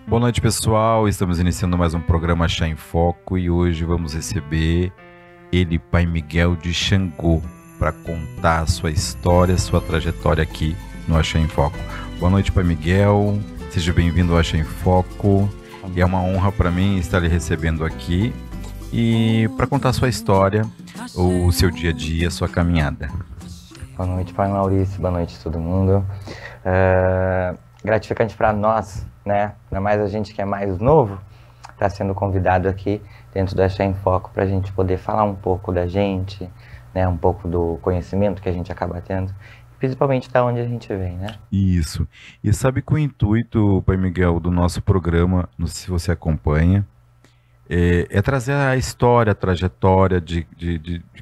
Boa noite, pessoal. Estamos iniciando mais um programa Chá em Foco e hoje vamos receber ele, Pai Miguel de Xangô, para contar a sua história, sua trajetória aqui no Chá em Foco. Boa noite, Pai Miguel. Seja bem-vindo ao Chá em Foco. E é uma honra para mim estar lhe recebendo aqui e para contar a sua história, o seu dia a dia, a sua caminhada. Boa noite, Pai Maurício. Boa noite a todo mundo. Gratificante para nós, né? Ainda mais a gente que é mais novo, está sendo convidado aqui dentro da Chá em Foco para a gente poder falar um pouco da gente, né? Um pouco do conhecimento que a gente acaba tendo, principalmente da onde a gente vem, né? Isso. E sabe que o intuito, Pai Miguel, do nosso programa, não sei se você acompanha, é trazer a história, a trajetória de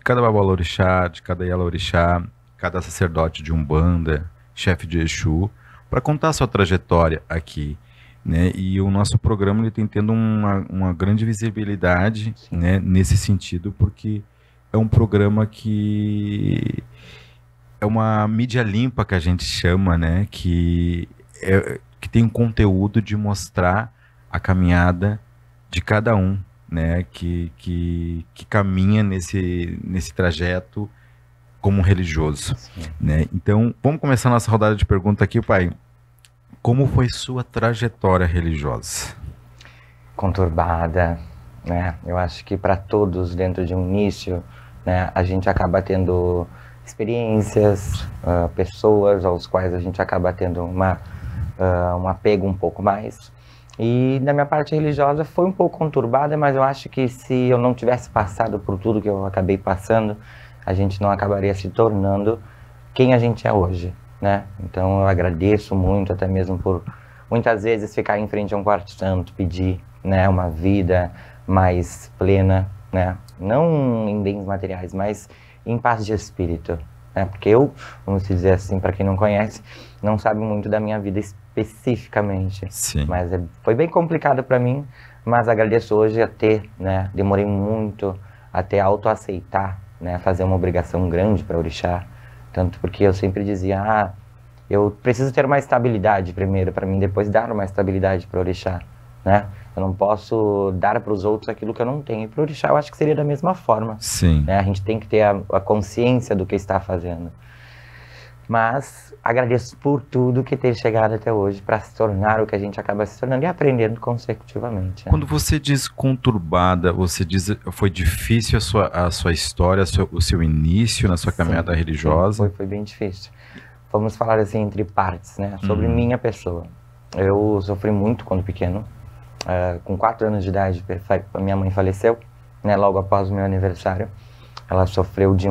cada babalorixá, de cada yalorixá, cada sacerdote de Umbanda, chefe de Exu, para contar a sua trajetória aqui, né? E o nosso programa ele tem tendo uma grande visibilidade, né, nesse sentido, porque é um programa que é uma mídia limpa que a gente chama, né? Que tem um conteúdo de mostrar a caminhada de cada um, né? Que caminha nesse trajeto como religioso, né? Então, vamos começar nossa rodada de pergunta aqui, pai. Como foi sua trajetória religiosa? Conturbada, né? Eu acho que para todos dentro de um início, né, a gente acaba tendo experiências, pessoas aos quais a gente acaba tendo um apego um pouco mais. E na minha parte religiosa foi um pouco conturbada, mas eu acho que se eu não tivesse passado por tudo que eu acabei passando, a gente não acabaria se tornando quem a gente é hoje, né? Então eu agradeço muito, até mesmo por muitas vezes ficar em frente a um quarto santo, pedir, né, uma vida mais plena, né? Não em bens materiais, mas em paz de espírito, né? Porque eu, vamos dizer assim, para quem não conhece, não sabe muito da minha vida especificamente. Sim. Mas foi bem complicado para mim, mas agradeço hoje a ter, né? Demorei muito até autoaceitar, né? Fazer uma obrigação grande para orixá, tanto porque eu sempre dizia, eu preciso ter uma estabilidade primeiro para mim, depois dar uma estabilidade para orixá, né? Eu não posso dar para os outros aquilo que eu não tenho. E para o orixá eu acho que seria da mesma forma. Sim. Né? A gente tem que ter a consciência do que está fazendo. Mas agradeço por tudo que ter chegado até hoje para se tornar o que a gente acaba se tornando e aprendendo consecutivamente. Né? Quando você diz conturbada, você diz foi difícil a sua história, o seu início na sua caminhada religiosa? Foi bem difícil. Vamos falar assim entre partes, né? Sobre minha pessoa. Eu sofri muito quando pequeno. Com 4 anos de idade, minha mãe faleceu, né? Logo após o meu aniversário. Ela sofreu de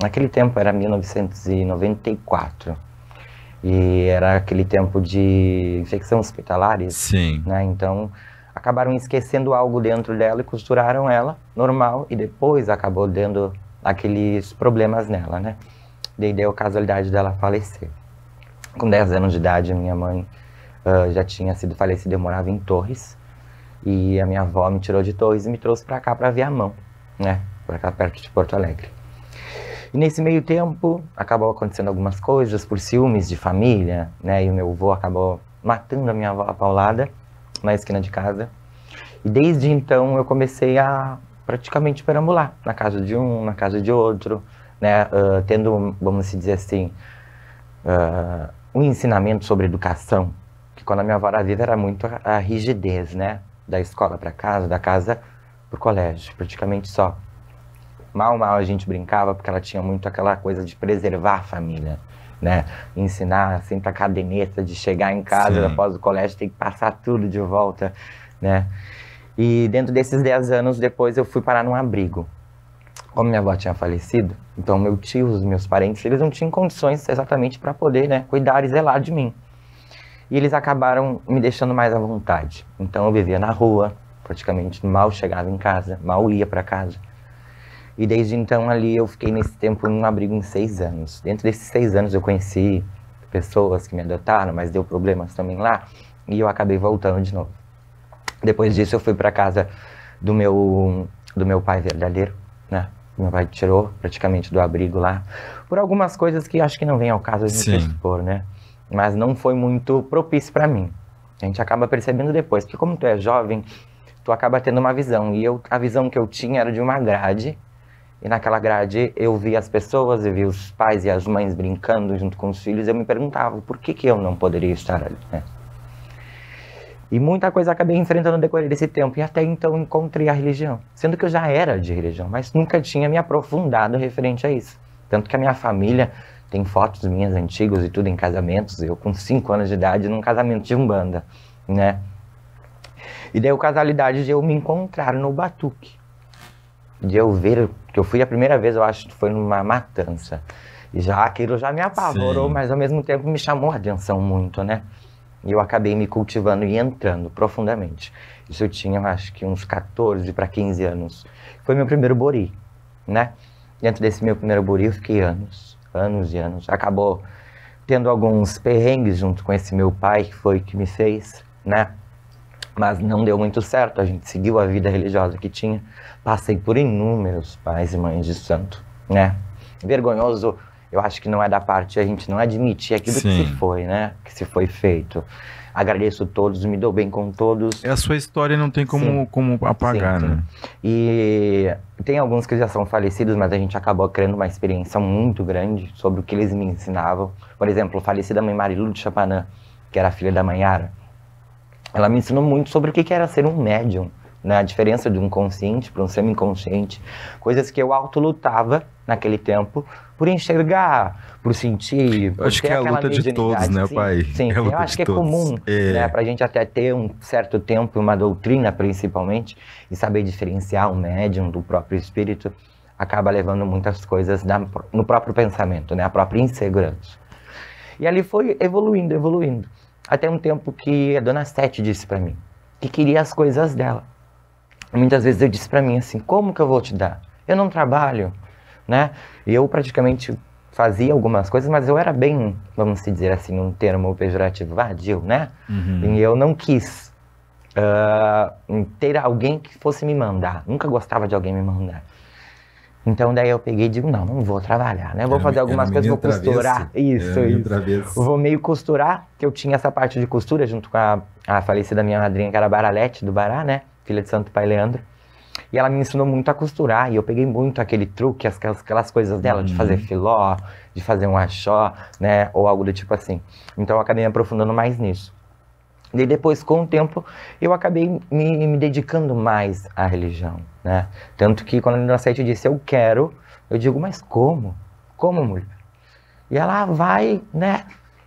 naquele tempo era 1994. E era aquele tempo de infecção hospitalares. Sim. Né? Então, acabaram esquecendo algo dentro dela e costuraram ela, normal, e depois acabou dando aqueles problemas nela, né? Daí deu a casualidade dela falecer. Com 10 anos de idade, minha mãe já tinha sido falecida, eu morava em Torres. E a minha avó me tirou de Torres e me trouxe para cá, para Viamão, né? Para cá, perto de Porto Alegre. E nesse meio tempo, acabou acontecendo algumas coisas por ciúmes de família, né? E o meu avô acabou matando a minha avó a paulada na esquina de casa. E desde então eu comecei a praticamente perambular na casa de um, na casa de outro, né? Tendo, vamos dizer assim, um ensinamento sobre educação, que quando a minha avó era viva era muito a rigidez, né? Da escola para casa, da casa para o colégio, praticamente só. Mal a gente brincava, porque ela tinha muito aquela coisa de preservar a família, né? Ensinar sempre a caderneta de chegar em casa. Sim. Após o colégio, tem que passar tudo de volta, né? E dentro desses 10 anos, depois eu fui parar num abrigo. Como minha avó tinha falecido, então meu tio, os meus parentes, eles não tinham condições exatamente para poder, né, cuidar e zelar de mim. E eles acabaram me deixando mais à vontade. Então eu vivia na rua, praticamente mal chegava em casa, mal ia para casa. E desde então ali eu fiquei nesse tempo num abrigo em 6 anos. Dentro desses 6 anos eu conheci pessoas que me adotaram, mas deu problemas também lá. E eu acabei voltando de novo. Depois disso eu fui para casa do meu pai verdadeiro, né? Meu pai tirou praticamente do abrigo lá. Por algumas coisas que acho que não vem ao caso a gente expor, né? Mas não foi muito propício para mim. A gente acaba percebendo depois, porque como tu é jovem, tu acaba tendo uma visão. E a visão que eu tinha era de uma grade, e naquela grade eu via as pessoas, eu via os pais e as mães brincando junto com os filhos, eu me perguntava, por que eu não poderia estar ali, né? E muita coisa acabei enfrentando no decorrer desse tempo, e até então encontrei a religião. Sendo que eu já era de religião, mas nunca tinha me aprofundado referente a isso. Tanto que a minha família tem fotos minhas antigas e tudo em casamentos, eu com 5 anos de idade num casamento de umbanda, né? E daí o casualidade de eu me encontrar no batuque. De eu ver, que eu fui a primeira vez, eu acho que foi numa matança. E já aquilo já me apavorou, mas ao mesmo tempo me chamou a atenção muito, né? E eu acabei me cultivando e entrando profundamente. Isso eu tinha, eu acho que uns 14 para 15 anos. Foi meu primeiro bori, né? Dentro desse meu primeiro bori eu fiquei anos e anos. Acabou tendo alguns perrengues junto com esse meu pai, que foi que me fez, né? Mas não deu muito certo, a gente seguiu a vida religiosa que tinha. Passei por inúmeros pais e mães de santo, né? Vergonhoso, eu acho que não é da parte a gente não admitir aquilo que se foi, né? Que se foi feito. Agradeço todos, me dou bem com todos. É a sua história, não tem como apagar, né? E tem alguns que já são falecidos, mas a gente acabou criando uma experiência muito grande sobre o que eles me ensinavam. Por exemplo, a falecida mãe Marilu de Chapanã, que era a filha da mãe Yara, ela me ensinou muito sobre o que era ser um médium, né? A diferença de um consciente para um semi-inconsciente. Coisas que eu autolutava naquele tempo por enxergar, por sentir, por acho ter que é a luta de todos, né, sim, pai? Sim, é eu acho que é comum, né, pra gente até ter um certo tempo, uma doutrina principalmente, e saber diferenciar o médium do próprio espírito, acaba levando muitas coisas no próprio pensamento, né, a própria insegurança. E ali foi evoluindo. Até um tempo que a dona Sete disse pra mim que queria as coisas dela. Muitas vezes eu disse pra mim assim, como que eu vou te dar? Eu não trabalho, né? E eu praticamente fazia algumas coisas, mas eu era bem, vamos dizer assim, um termo pejorativo, vadio, né? E eu não quis ter alguém que fosse me mandar. Nunca gostava de alguém me mandar. Então daí eu peguei e digo, não vou trabalhar, né? Vou fazer algumas coisas, vou costurar. Isso. Vou meio costurar, que eu tinha essa parte de costura junto com a falecida minha madrinha, que era a Baralete do Bará, né? Filha de Santo Pai Leandro. E ela me ensinou muito a costurar, e eu peguei muito aquele truque, aquelas coisas dela, de fazer filó, de fazer um axó, né? Ou algo do tipo assim. Então eu acabei me aprofundando mais nisso. E depois, com o tempo, eu acabei me dedicando mais à religião, né? Tanto que quando a Dona Sete disse, eu quero, eu digo, mas como? Como, mulher? E ela vai, né,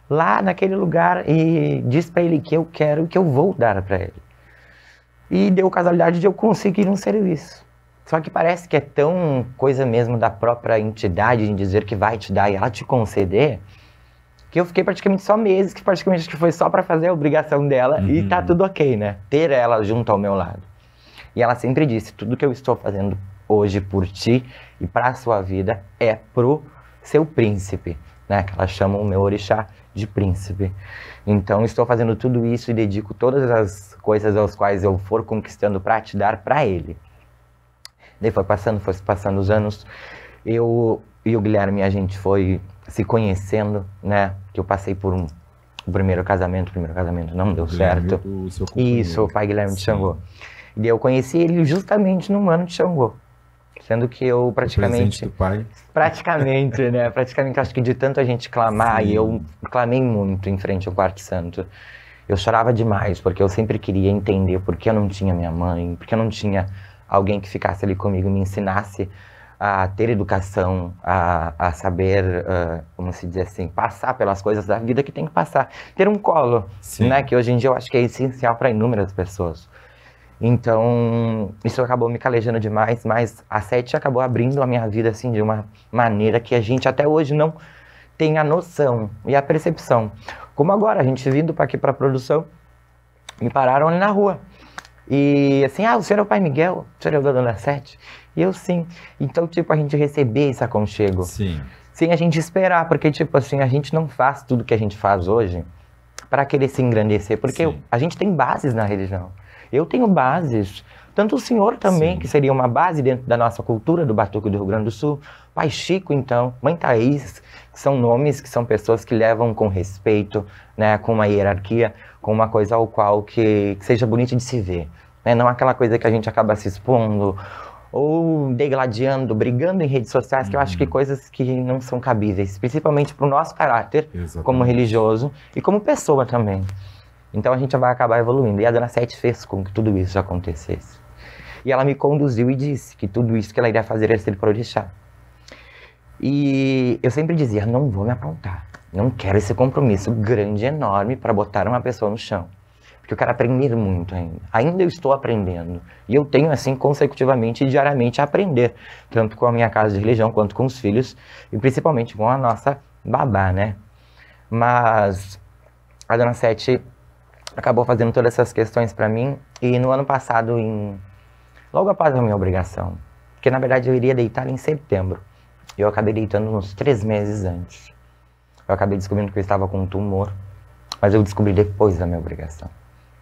lá naquele lugar e diz pra ele que eu quero e que eu vou dar pra ele. E deu casualidade de eu conseguir um serviço. Só que parece que é tão coisa mesmo da própria entidade em dizer que vai te dar e ela te conceder, que eu fiquei praticamente só meses, que praticamente acho que foi só pra fazer a obrigação dela e tá tudo ok, né? Ter ela junto ao meu lado. E ela sempre disse, tudo que eu estou fazendo hoje por ti e pra sua vida é pro seu príncipe, né? Que ela chama o meu orixá de príncipe. Então estou fazendo tudo isso e dedico todas as coisas aos quais eu for conquistando pra te dar pra ele. Daí foi passando os anos, eu e o Guilherme, a gente foi se conhecendo, né? Que eu passei por o primeiro casamento não deu certo. Isso, o pai Guilherme de Xangô. E daí eu conheci ele justamente num ano de Xangô. Sendo que eu praticamente... O presente do pai. Praticamente, né? Praticamente, acho que de tanto a gente clamar, e eu clamei muito em frente ao Quarto Santo. Eu chorava demais, porque eu sempre queria entender por que eu não tinha minha mãe, por que eu não tinha alguém que ficasse ali comigo, me ensinasse a ter educação, a saber, como se diz assim, passar pelas coisas da vida que tem que passar. Ter um colo, né? Que hoje em dia eu acho que é essencial para inúmeras pessoas. Então, isso acabou me calejando demais, mas a Sete acabou abrindo a minha vida, assim, de uma maneira que a gente até hoje não tem a noção e a percepção. Como agora, a gente vindo para aqui para a produção, me pararam ali na rua. E assim, o senhor é o pai Miguel? O senhor é o da Dona Sete? E eu, sim. Então, tipo, a gente receber esse aconchego. Sim. Sem a gente esperar, porque, tipo assim, a gente não faz tudo que a gente faz hoje para querer se engrandecer, porque a gente tem bases na religião. Eu tenho bases. Tanto o senhor também, Sim. que seria uma base dentro da nossa cultura do Batuque do Rio Grande do Sul. Pai Chico, então, Mãe Thaís, são nomes que são pessoas que levam com respeito, né, com uma hierarquia, com uma coisa ao qual que seja bonito de se ver. Né? Não aquela coisa que a gente acaba se expondo, ou degladiando, brigando em redes sociais, que eu acho que coisas que não são cabíveis, principalmente para o nosso caráter, Exatamente. como religioso e como pessoa também. Então a gente vai acabar evoluindo. E a Dona Sete fez com que tudo isso acontecesse. E ela me conduziu e disse que tudo isso que ela iria fazer era ser por orixá. E eu sempre dizia, não vou me aprontar. Não quero esse compromisso grande, enorme, para botar uma pessoa no chão. Porque eu quero aprender muito ainda. Ainda eu estou aprendendo. E eu tenho, assim, consecutivamente e diariamente a aprender. Tanto com a minha casa de religião, quanto com os filhos. E principalmente com a nossa babá, né? Mas a Dona Sete acabou fazendo todas essas questões para mim. E no ano passado, logo após a minha obrigação, porque na verdade eu iria deitar em setembro. E eu acabei deitando uns 3 meses antes. Eu acabei descobrindo que eu estava com um tumor. Mas eu descobri depois da minha obrigação.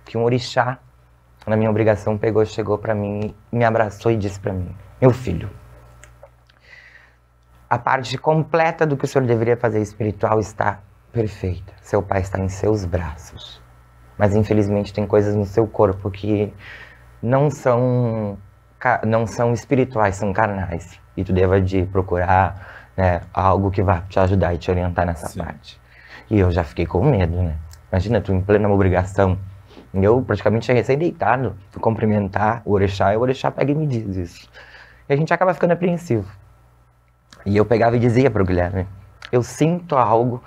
Que um orixá, na minha obrigação, chegou para mim, me abraçou e disse para mim, meu filho, a parte completa do que o senhor deveria fazer espiritual está perfeita. Seu pai está em seus braços. Mas infelizmente tem coisas no seu corpo que não são espirituais, são carnais. E tu deva de procurar, né, algo que vá te ajudar e te orientar nessa Sim. parte. E eu já fiquei com medo, né? Imagina, tu em plena obrigação. Eu praticamente tinha recém-deitado, fui cumprimentar o orixá, e o orixá pega e me diz isso. E a gente acaba ficando apreensivo. E eu pegava e dizia pro Guilherme, eu sinto algo,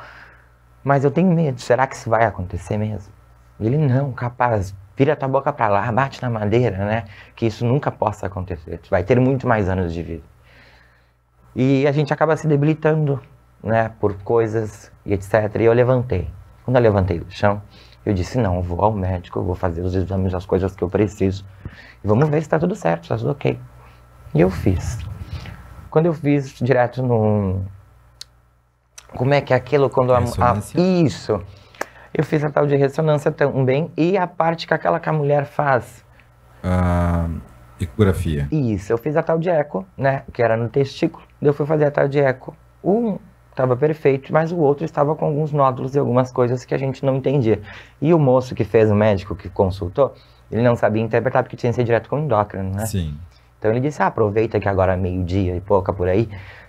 mas eu tenho medo, será que isso vai acontecer mesmo? E ele, não, capaz, vira tua boca pra lá, bate na madeira, né? Que isso nunca possa acontecer, tu vai ter muito mais anos de vida. E a gente acaba se debilitando, né, por coisas e etc. E eu levantei. Quando eu levantei do chão, eu disse, não, eu vou ao médico, eu vou fazer os exames, as coisas que eu preciso. E vamos ver se tá tudo certo, se tá tudo ok. E eu fiz. Quando eu fiz direto no... Como é que é aquilo quando Ressonância? Isso. Eu fiz a tal de ressonância também. E a parte que a mulher faz. Ecografia. Isso, eu fiz a tal de eco, né? Que era no testículo. Eu fui fazer a tal de eco. Um estava perfeito, mas o outro estava com alguns nódulos e algumas coisas que a gente não entendia. E o moço que fez, o médico que consultou, ele não sabia interpretar porque tinha que ser direto com o endócrino, né? Sim. Então ele disse, aproveita que agora é meio-dia e pouca por aí,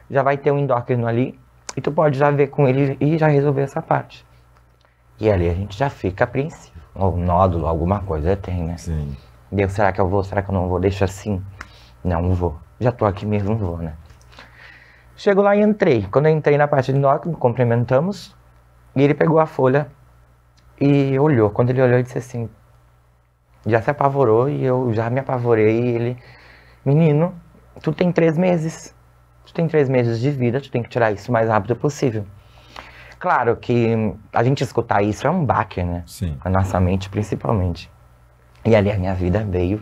já vai ter um endócrino ali e tu pode já ver com ele e já resolver essa parte. E ali a gente já fica apreensivo. Ou nódulo, alguma coisa tem, né? Sim. Deu, será que eu vou? Será que eu não vou? Deixa assim. Não vou. Já tô aqui mesmo, vou, né? Chego lá e entrei. Quando eu entrei na parte de endócrino, cumprimentamos. E ele pegou a folha e olhou. Quando ele olhou, ele disse assim... Já se apavorou e eu já me apavorei. E ele... Menino, tu tem 3 meses. Tu tem 3 meses de vida. Tu tem que tirar isso o mais rápido possível. Claro que a gente escutar isso é um baque, né? Sim. A nossa mente, principalmente. E ali a minha vida veio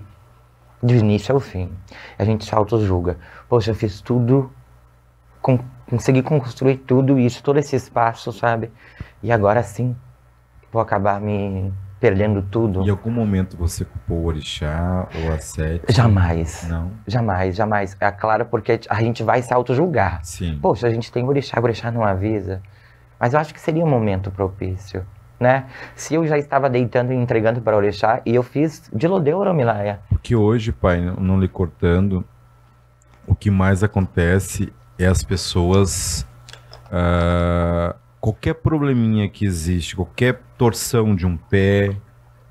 do início ao fim. A gente se auto-julga. Poxa, eu fiz tudo, consegui construir tudo isso, todo esse espaço, sabe? E agora sim, vou acabar me perdendo tudo. Em algum momento você culpou o orixá ou a sete? Jamais. Não? Jamais, jamais. É claro, porque a gente vai se auto-julgar. Sim. Poxa, a gente tem o orixá não avisa. Mas eu acho que seria um momento propício, né? Se eu já estava deitando e entregando para o orixá, e eu fiz de Lodeu Oromilaia. Porque hoje, pai, não lhe cortando, o que mais acontece é as pessoas... qualquer probleminha que existe, qualquer torção de um pé,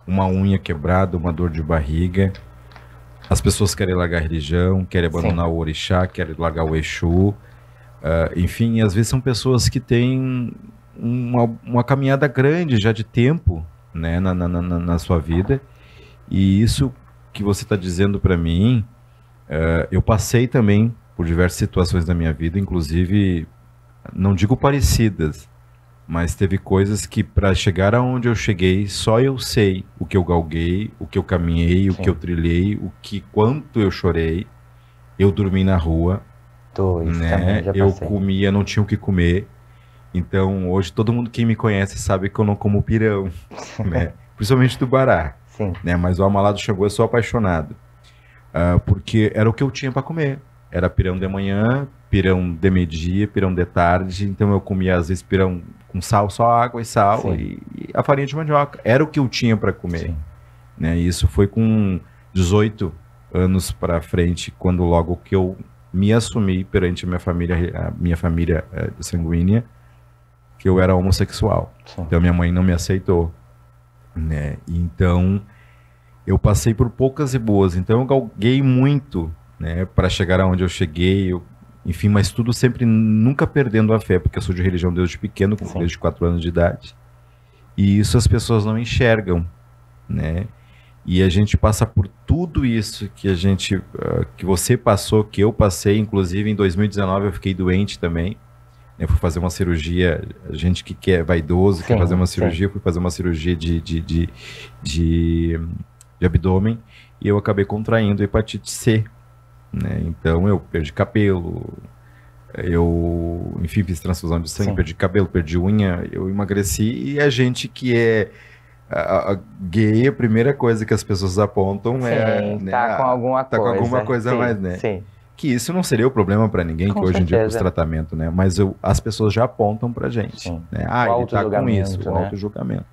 uma unha quebrada, uma dor de barriga, as pessoas querem largar a religião, querem abandonar o orixá, querem largar o Exu. Enfim, às vezes são pessoas que têm uma caminhada grande já de tempo, né, na sua vida. E isso que você está dizendo para mim, eu passei também por diversas situações da minha vida, inclusive, não digo parecidas, mas teve coisas que para chegar aonde eu cheguei, só eu sei o que eu galguei, o que eu caminhei, o que eu trilhei, quanto eu chorei. Eu dormi na rua, né? Eu comia, não tinha o que comer. Então hoje todo mundo que me conhece sabe que eu não como pirão, né? Principalmente tubará. Sim. né? Mas o amalado chegou, eu sou apaixonado. Porque era o que eu tinha para comer. Era pirão de manhã, pirão de meio-dia, pirão de tarde. Então eu comia às vezes pirão com sal, só água e sal e a farinha de mandioca. Era o que eu tinha para comer. Sim. Né? E isso foi com 18 anos para frente, quando logo que eu me assumi perante a minha família sanguínea, que eu era homossexual. Sim. Então minha mãe não me aceitou, né? Então eu passei por poucas e boas. Então eu galguei muito, né, para chegar aonde eu cheguei. Enfim, mas tudo sempre nunca perdendo a fé, porque eu sou de religião desde pequeno, desde 4 anos de idade. E isso as pessoas não enxergam, né? E a gente passa por tudo isso que que você passou, que eu passei. Inclusive em 2019 eu fiquei doente também. Eu fui fazer uma cirurgia, a gente que é vaidoso, quer fazer uma cirurgia, fui fazer uma cirurgia de abdômen e eu acabei contraindo hepatite C, né? Então eu perdi cabelo, enfim, fiz transfusão de sangue, perdi cabelo, perdi unha, eu emagreci. E a gente que é gay, a primeira coisa que as pessoas apontam é, né, tá com alguma tá com alguma coisa a mais, né? Sim. Que isso não seria o problema para ninguém, Com que hoje em dia certeza. com tratamento, né? Mas as pessoas já apontam pra gente, né? Ele tá com isso, o auto-julgamento.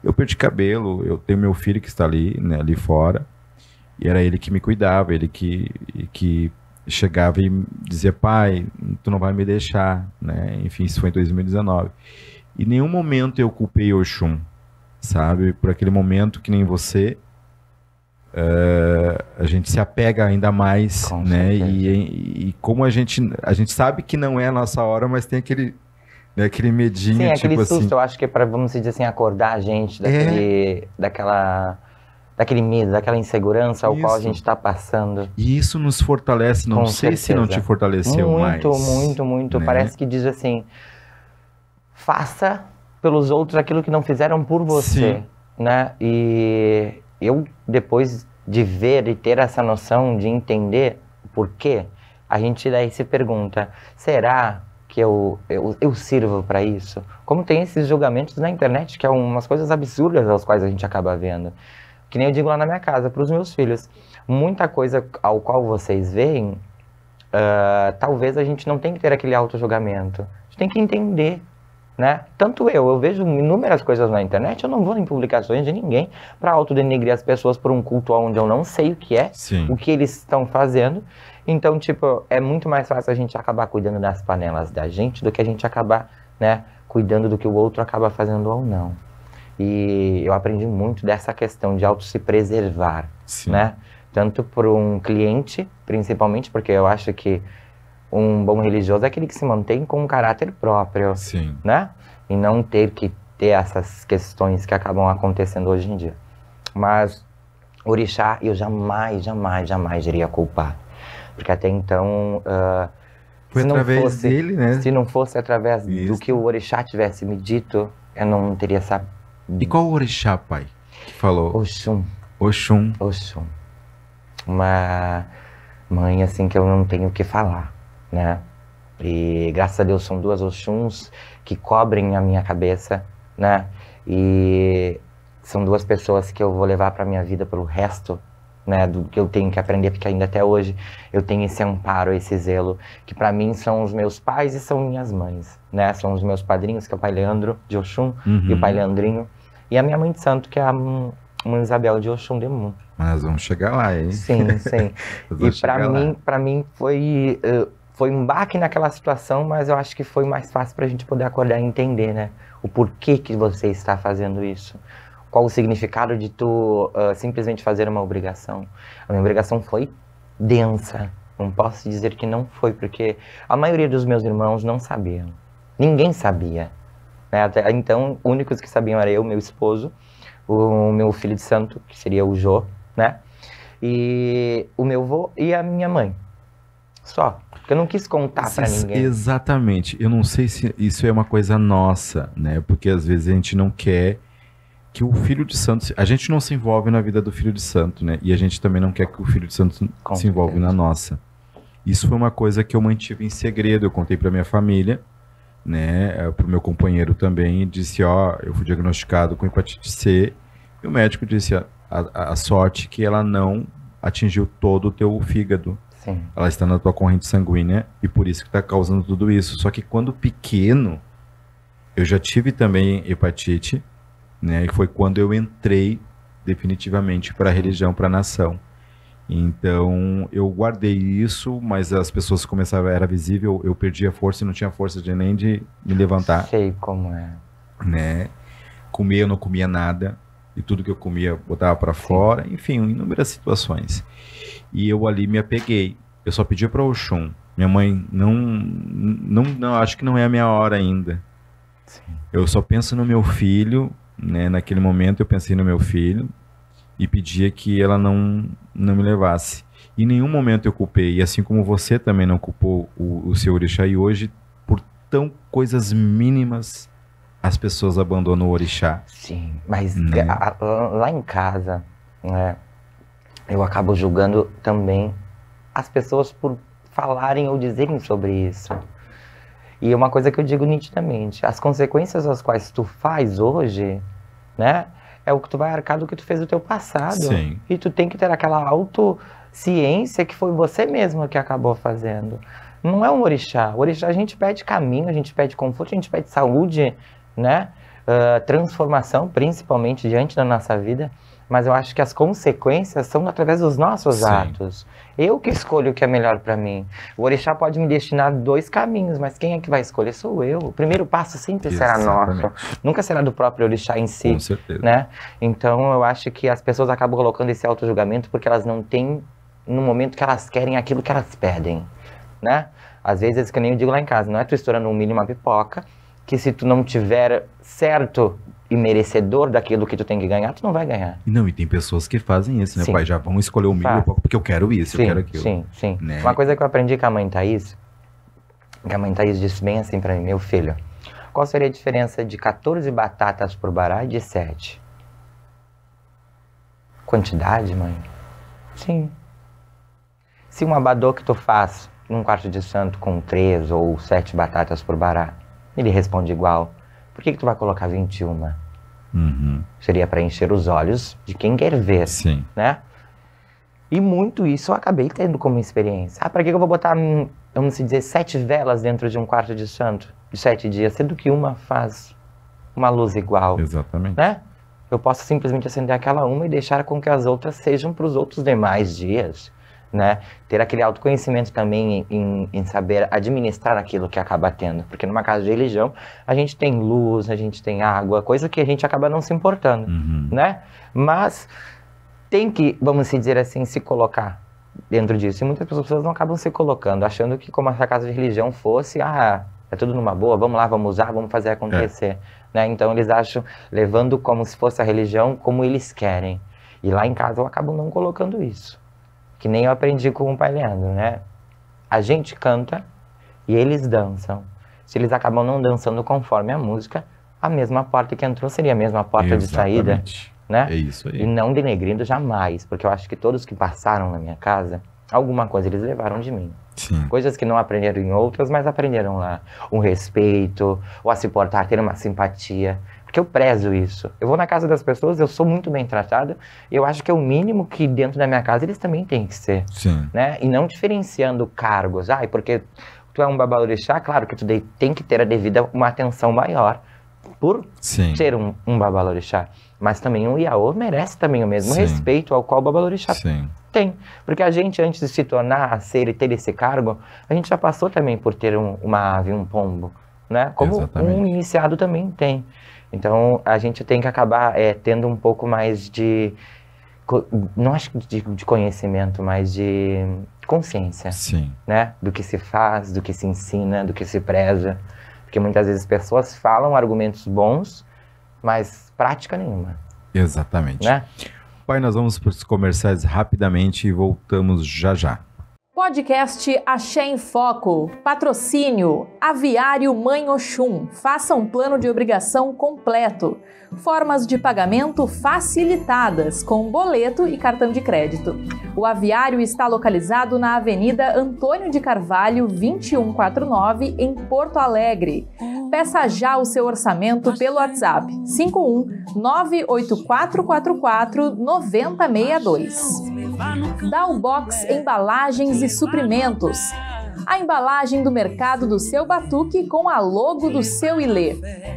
Eu perdi cabelo, eu tenho meu filho que está ali, né, ali fora, e era ele que me cuidava, ele que chegava e dizia: pai, tu não vai me deixar, né? Enfim, isso foi em 2019. E em nenhum momento eu culpei Oxum, sabe? Por aquele momento, que nem você, a gente se apega ainda mais, Com né? certeza. E como a gente sabe que não é a nossa hora, mas tem aquele, né, aquele medinho, Sim, tipo aquele susto, assim. eu acho que é para, vamos dizer assim, acordar a gente daquele medo, daquela insegurança ao qual a gente está passando. E isso nos fortalece, não Com sei se não te certeza. fortaleceu mais. Muito. Né? Parece que diz assim: faça pelos outros aquilo que não fizeram por você. Sim. Né? E eu, depois de ver e ter essa noção, de entender o porquê, a gente daí se pergunta: será que eu sirvo para isso? Como tem esses julgamentos na internet, que é umas coisas absurdas aos quais a gente acaba vendo. Que nem eu digo lá na minha casa, para os meus filhos. Muita coisa ao qual vocês veem, talvez a gente não tenha que ter aquele auto-julgamento. A gente tem que entender, né? Tanto eu vejo inúmeras coisas na internet, eu não vou em publicações de ninguém para autodenegrir as pessoas por um culto onde eu não sei o que é, o que eles estão fazendo. Então, tipo, é muito mais fácil a gente acabar cuidando das panelas da gente do que a gente acabar, né, cuidando do que o outro acaba fazendo ou não. E eu aprendi muito dessa questão de auto se preservar, né? Tanto por um cliente, principalmente, porque eu acho que um bom religioso é aquele que se mantém com um caráter próprio, né? E não ter que ter essas questões que acabam acontecendo hoje em dia. Mas orixá, eu jamais iria culpar. Porque até então, foi através dele, né? Se não fosse através do que o orixá tivesse me dito, eu não teria sabido. E qual o orixá, pai, que falou? Oxum. Oxum. Oxum. Uma mãe, assim, que eu não tenho o que falar, né? E graças a Deus são 2 Oxuns que cobrem a minha cabeça, né? E são 2 pessoas que eu vou levar pra minha vida pelo resto, né? Do que eu tenho que aprender, porque ainda até hoje eu tenho esse amparo, esse zelo, que pra mim são os meus pais e são minhas mães, né? São os meus padrinhos, que é o pai Leandro de Oxum e o pai Leandrinho. E a minha mãe de santo, que é a mãe Isabel de Oxum Demum. Mas vamos chegar lá, hein? Sim. E pra mim foi um baque naquela situação, mas eu acho que foi mais fácil pra gente poder acordar e entender, né? O porquê que você está fazendo isso. Qual o significado de tu simplesmente fazer uma obrigação. A minha obrigação foi densa. Não posso dizer que não foi, porque a maioria dos meus irmãos não sabiam. Ninguém sabia. Né? Até então, únicos que sabiam era eu, meu esposo, o meu filho de santo, que seria o Jô, né? E o meu avô e a minha mãe. Só. Porque eu não quis contar pra ninguém. Exatamente. Eu não sei se isso é uma coisa nossa, né? Porque às vezes a gente não quer que o filho de santo... A gente não se envolve na vida do filho de santo, né? E a gente também não quer que o filho de santo se envolve na nossa. Isso foi uma coisa que eu mantive em segredo. Eu contei pra minha família, né, pro meu companheiro também, e disse: eu fui diagnosticado com hepatite C, e o médico disse: a sorte que ela não atingiu todo o teu fígado. Sim. Ela está na tua corrente sanguínea e por isso que está causando tudo isso. Só que quando pequeno, eu já tive também hepatite, né? E foi quando eu entrei definitivamente para a religião, para a nação. Então, eu guardei isso, mas as pessoas começavam, era visível, eu perdia força e não tinha força nem de me levantar. Sei como é. Né? Comer, eu não comia nada, e tudo que eu comia botava para fora, enfim, inúmeras situações. E eu ali me apeguei. Eu só pedi para Oxum. Minha mãe, não, acho que não é a minha hora ainda. Sim. Eu só penso no meu filho, né? Naquele momento eu pensei no meu filho e pedia que ela não me levasse. Em nenhum momento eu culpei, e assim como você também não culpou o seu orixá, e hoje, por tão coisas mínimas, as pessoas abandonam o orixá. Sim, mas né? Lá em casa, né, eu acabo julgando também as pessoas por falarem ou dizerem sobre isso. E é uma coisa que eu digo nitidamente, as consequências às quais tu faz hoje, né, é o que tu vai arcar do que tu fez no teu passado. Sim. E tu tem que ter aquela autociência que foi você mesmo que acabou fazendo. Não é um orixá. O orixá a gente pede caminho, a gente pede conforto, a gente pede saúde, né? Transformação, principalmente diante da nossa vida. Mas eu acho que as consequências são através dos nossos atos. Eu que escolho o que é melhor para mim. O orixá pode me destinar 2 caminhos, mas quem é que vai escolher? Sou eu. O primeiro passo sempre será nosso. Nunca será do próprio orixá em si. Com certeza. Né? Então eu acho que as pessoas acabam colocando esse auto-julgamento porque elas não têm, no momento que elas querem, aquilo que elas pedem. Né? Às vezes, que nem eu digo lá em casa, não é tu estourando um milho e uma pipoca, que se tu não tiver certo e merecedor daquilo que tu tem que ganhar, tu não vai ganhar. Não, e tem pessoas que fazem isso, né, sim. pai? Já vão escolher o milho porque eu quero isso, sim, eu quero aquilo. Sim. Né? Uma coisa que eu aprendi com a mãe Thaís, que a mãe Thaís disse bem assim pra mim, meu filho, qual seria a diferença de 14 batatas por bará e de 7? Quantidade, mãe? Sim. Se um abadô que tu faz num quarto de santo com 3 ou 7 batatas por bará, ele responde igual. Por que tu vai colocar 21? Uhum. Seria para encher os olhos de quem quer ver, sim. Né? E muito isso eu acabei tendo como experiência. Para que eu vou botar, vamos dizer, 7 velas dentro de um quarto de santo de 7 dias, sendo que uma faz uma luz igual? Exatamente. Né? Eu posso simplesmente acender aquela uma e deixar com que as outras sejam para os outros demais dias. Né? Ter aquele autoconhecimento também em saber administrar aquilo que acaba tendo, porque numa casa de religião a gente tem luz, a gente tem água, coisa que a gente acaba não se importando, né? Mas tem que, vamos dizer assim, se colocar dentro disso, e muitas pessoas não acabam se colocando, achando que como essa casa de religião fosse, é tudo numa boa, vamos lá, vamos usar, vamos fazer acontecer, né? Então eles acham, levando como se fosse a religião como eles querem, e lá em casa eu acabo não colocando isso. Que nem eu aprendi com o pai Leandro, né? A gente canta e eles dançam. Se eles acabam não dançando conforme a música, a mesma porta que entrou seria a mesma porta de saída, né? É isso aí. E não denegrindo jamais, porque eu acho que todos que passaram na minha casa, alguma coisa eles levaram de mim. Sim. Coisas que não aprenderam em outras, mas aprenderam lá. Um respeito, ou a se portar, ter uma simpatia. Porque eu prezo isso. Eu vou na casa das pessoas, eu sou muito bem tratado, e eu acho que é o mínimo que dentro da minha casa eles também têm que ser. Sim. Né? E não diferenciando cargos. Porque tu é um babalorixá, claro que tu tem que ter a devida uma atenção maior por ser um babalorixá. Mas também um Iaô merece também o mesmo respeito ao qual o babalorixá tem. Porque a gente, antes de se tornar a ser e ter esse cargo, a gente já passou também por ter uma ave, um pombo. Né? Como um iniciado também tem. Então, a gente tem que acabar tendo um pouco mais de, não acho de conhecimento, mas de consciência, né? Do que se faz, do que se ensina, do que se preza. Porque muitas vezes as pessoas falam argumentos bons, mas prática nenhuma. Exatamente. Né? Pai, nós vamos para os comerciais rapidamente e voltamos já já. Podcast Axé em Foco. Patrocínio Aviário Mãe Oxum. Faça um plano de obrigação completo. Formas de pagamento facilitadas, com boleto e cartão de crédito. O aviário está localizado na Avenida Antônio de Carvalho, 2149, em Porto Alegre. Peça já o seu orçamento pelo WhatsApp 51 98444 9062. Dalbox Embalagens e Suprimentos. A embalagem do mercado do seu batuque com a logo do seu Ilê.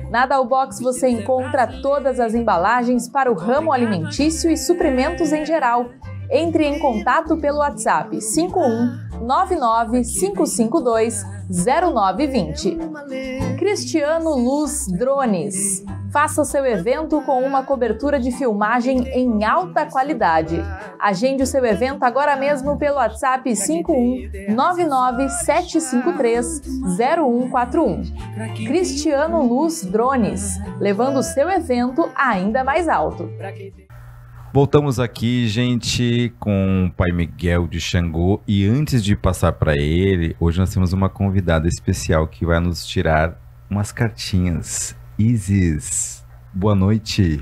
Na Dalbox você encontra todas as embalagens para o ramo alimentício e suprimentos em geral. Entre em contato pelo WhatsApp 51 99 552 0920. Cristiano Luz Drones. Faça seu evento com uma cobertura de filmagem em alta qualidade. Agende o seu evento agora mesmo pelo WhatsApp 51 99 753 0141. Cristiano Luz Drones, levando o seu evento ainda mais alto. Voltamos aqui, gente, com o Pai Miguel de Xangô. E antes de passar para ele, hoje nós temos uma convidada especial que vai nos tirar umas cartinhas. Isis, boa noite.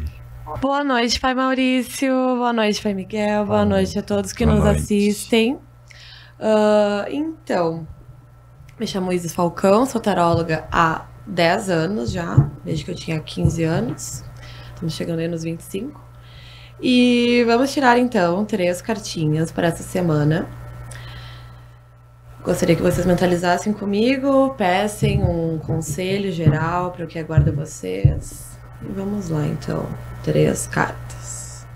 Boa noite, Pai Maurício. Boa noite, Pai Miguel. Boa noite a todos que nos assistem. Então, me chamo Isis Falcão, sou taróloga há 10 anos já, desde que eu tinha 15 anos. Estamos chegando aí nos 25. E vamos tirar, então, 3 cartinhas para essa semana. Gostaria que vocês mentalizassem comigo, peçam um conselho geral para o que aguarda vocês. E vamos lá, então. 3 cartas.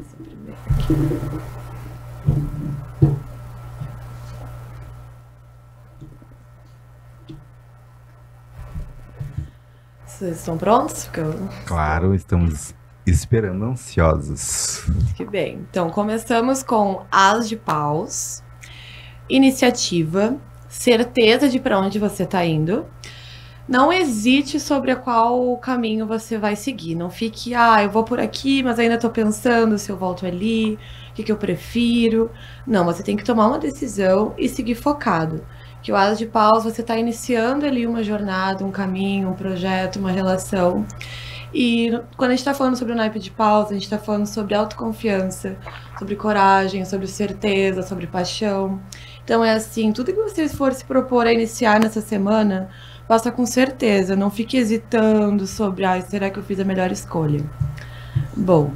Essa primeira aqui. Vocês estão prontos? Claro, estamos esperando, ansiosos. Que bem. Então, começamos com As de Paus. Iniciativa, certeza de para onde você está indo. Não hesite sobre qual caminho você vai seguir. Não fique, eu vou por aqui, mas ainda estou pensando se eu volto ali, o que eu prefiro. Não, você tem que tomar uma decisão e seguir focado. Que o As de Paus, você está iniciando ali uma jornada, um caminho, um projeto, uma relação. E quando a gente está falando sobre o naipe de paus, a gente está falando sobre autoconfiança, sobre coragem, sobre certeza, sobre paixão. Então é assim, tudo que você for se propor a iniciar nessa semana, faça com certeza, não fique hesitando sobre, será que eu fiz a melhor escolha? Bom,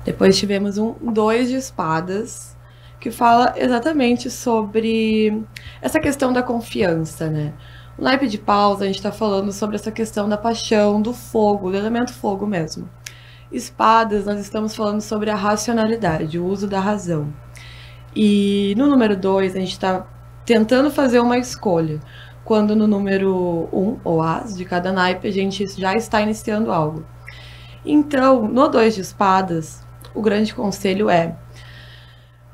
depois tivemos um 2 de espadas, que fala exatamente sobre essa questão da confiança, né? O naipe de paus, a gente está falando sobre essa questão da paixão, do fogo, do elemento fogo mesmo. Espadas, nós estamos falando sobre a racionalidade, o uso da razão. E no número 2, a gente está tentando fazer uma escolha. Quando no número 1, ou As, de cada naipe, a gente já está iniciando algo. Então, no 2 de espadas, o grande conselho é: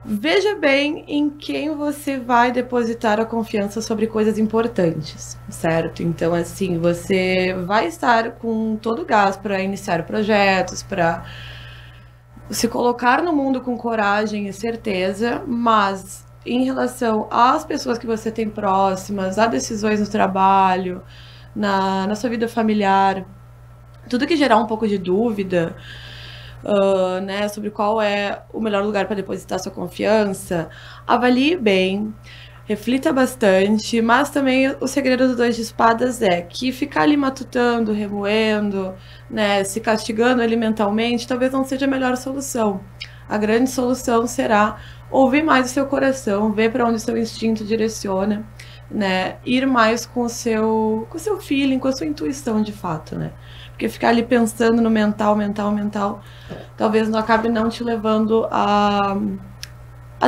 veja bem em quem você vai depositar a confiança sobre coisas importantes, certo? Então, assim, você vai estar com todo o gás para iniciar projetos, para se colocar no mundo com coragem e certeza, mas em relação às pessoas que você tem próximas, a decisões no trabalho, na sua vida familiar, tudo que gerar um pouco de dúvida, né, sobre qual é o melhor lugar para depositar sua confiança, avalie bem, reflita bastante, mas também o segredo do 2 de espadas é que ficar ali matutando, remoendo, né, se castigando ali mentalmente, talvez não seja a melhor solução. A grande solução será ouvir mais o seu coração, ver para onde o seu instinto direciona, né, ir mais com o seu feeling, com a sua intuição de fato, né? Porque ficar ali pensando no mental, talvez não acabe não te levando a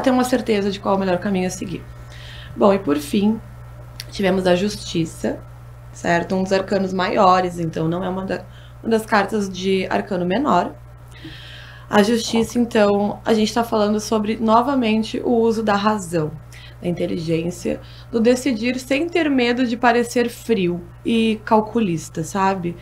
ter uma certeza de qual é o melhor caminho a seguir. Bom, e por fim, tivemos a justiça, certo? Um dos arcanos maiores, então não é uma das cartas de arcano menor. A justiça, então, a gente está falando sobre, novamente, o uso da razão, da inteligência, do decidir sem ter medo de parecer frio e calculista, sabe?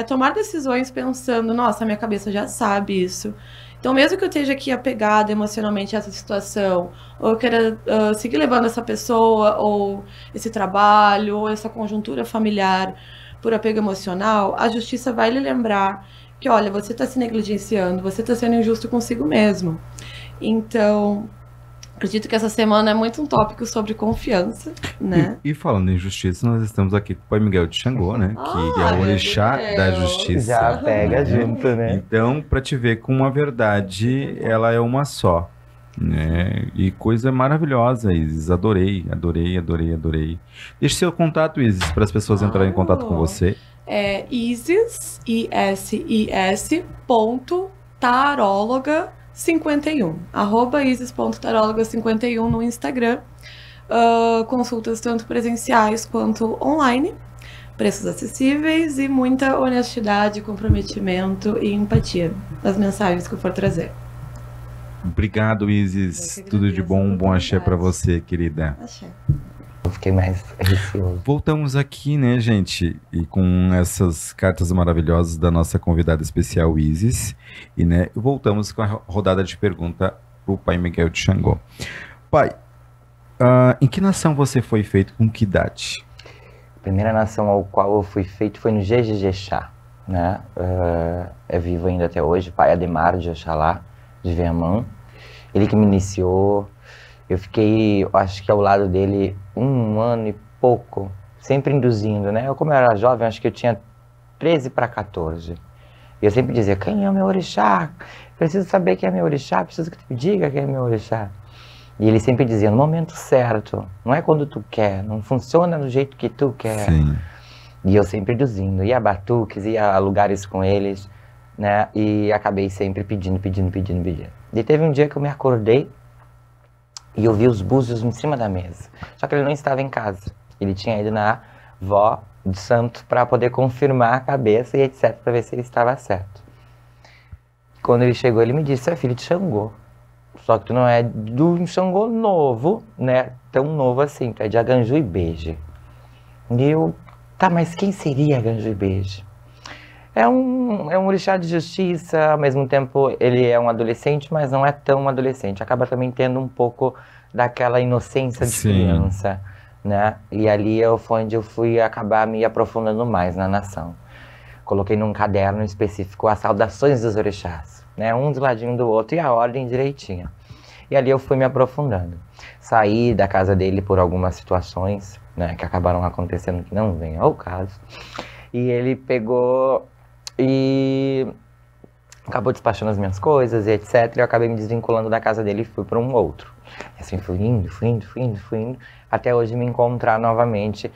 Tomar decisões pensando, nossa, minha cabeça já sabe isso, Então, mesmo que eu esteja aqui apegada emocionalmente a essa situação, ou eu queira seguir levando essa pessoa, ou esse trabalho, ou essa conjuntura familiar por apego emocional, a justiça vai lhe lembrar que, olha, você está se negligenciando, você está sendo injusto consigo mesmo. Então, acredito que essa semana é muito um tópico sobre confiança, né? E falando em justiça, nós estamos aqui com o Pai Miguel de Xangô, né? Que é o orixá da justiça. Já pega né? junto, né? Então, para te ver como a verdade, ela é uma só. Né? E coisa maravilhosa, Isis. Adorei. Deixe seu contato, Isis, para as pessoas entrarem em contato com você. É Isis, ISIS, taróloga 51, @isis.taróloga51 no Instagram. Consultas tanto presenciais quanto online, preços acessíveis e muita honestidade, comprometimento e empatia nas mensagens que eu for trazer. Obrigado, Isis. Tudo de bom, bom axé para você, querida. Axé. Eu fiquei mais receoso. Voltamos aqui, né, gente, e com essas cartas maravilhosas da nossa convidada especial, Isis, e, né, voltamos com a rodada de pergunta pro Pai Miguel de Xangô. Pai, em que nação você foi feito, com que idade? A primeira nação ao qual eu fui feito foi no Jejejexá, né? É vivo ainda até hoje, pai Ademar de Oxalá, de Viamão. Ele que me iniciou. Eu fiquei, acho que ao lado dele, 1 ano e pouco, sempre induzindo, né? Como eu era jovem, acho que eu tinha 13 para 14. E eu sempre dizia, quem é o meu orixá? Preciso saber quem é meu orixá, preciso que tu me diga quem é meu orixá. E ele sempre dizia, no momento certo, não é quando tu quer, não funciona do jeito que tu quer. Sim. E eu sempre induzindo, ia a batuques, ia a lugares com eles, né? E acabei sempre pedindo. E teve um dia que eu me acordei e eu vi os búzios em cima da mesa. Só que ele não estava em casa. Ele tinha ido na vó do santo para poder confirmar a cabeça e etc, para ver se ele estava certo. Quando ele chegou, ele me disse, é filho de Xangô. Só que tu não é do Xangô novo, né? Tão novo assim, tu é de Aganju e Beije. E eu, tá, mas quem seria Aganju e Beije? É um orixá de justiça, ao mesmo tempo ele é um adolescente, mas não é tão adolescente. Acaba também tendo um pouco daquela inocência de criança, né? E ali foi onde eu fui acabar me aprofundando mais na nação. Coloquei num caderno específico as saudações dos orixás, né? Um do ladinho do outro e a ordem direitinha. E ali eu fui me aprofundando. Saí da casa dele por algumas situações, né, que acabaram acontecendo, que não vem ao caso. E ele pegou e acabou despachando as minhas coisas e etc. E eu acabei me desvinculando da casa dele e fui para um outro. E assim fui indo, até hoje me encontrar novamente.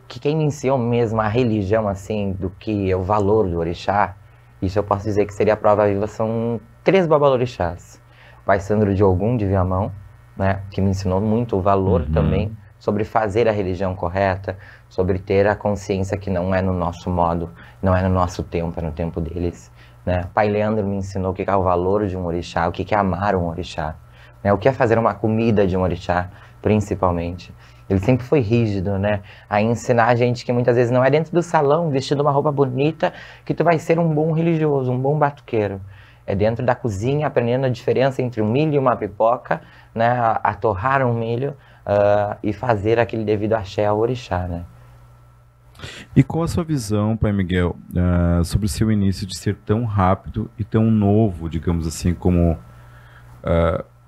Que quem me ensinou mesmo a religião, assim, do que é o valor do orixá, isso eu posso dizer que seria a prova viva, são 3 babalorixás. O Pai Sandro de Ogum, de Viamão, né, que me ensinou muito o valor também, sobre fazer a religião correta, sobre ter a consciência que não é no nosso modo, não é no nosso tempo, é no tempo deles. Né? O Pai Leandro me ensinou o que é o valor de um orixá, o que é amar um orixá, né? O que é fazer uma comida de um orixá, principalmente. Ele sempre foi rígido, né? A ensinar a gente que muitas vezes não é dentro do salão, vestindo uma roupa bonita, que tu vai ser um bom religioso, um bom batuqueiro. É dentro da cozinha, aprendendo a diferença entre um milho e uma pipoca, né? A torrar um milho e fazer aquele devido axé ao orixá, né? E qual a sua visão, Pai Miguel, sobre o seu início de ser tão rápido e tão novo, digamos assim, como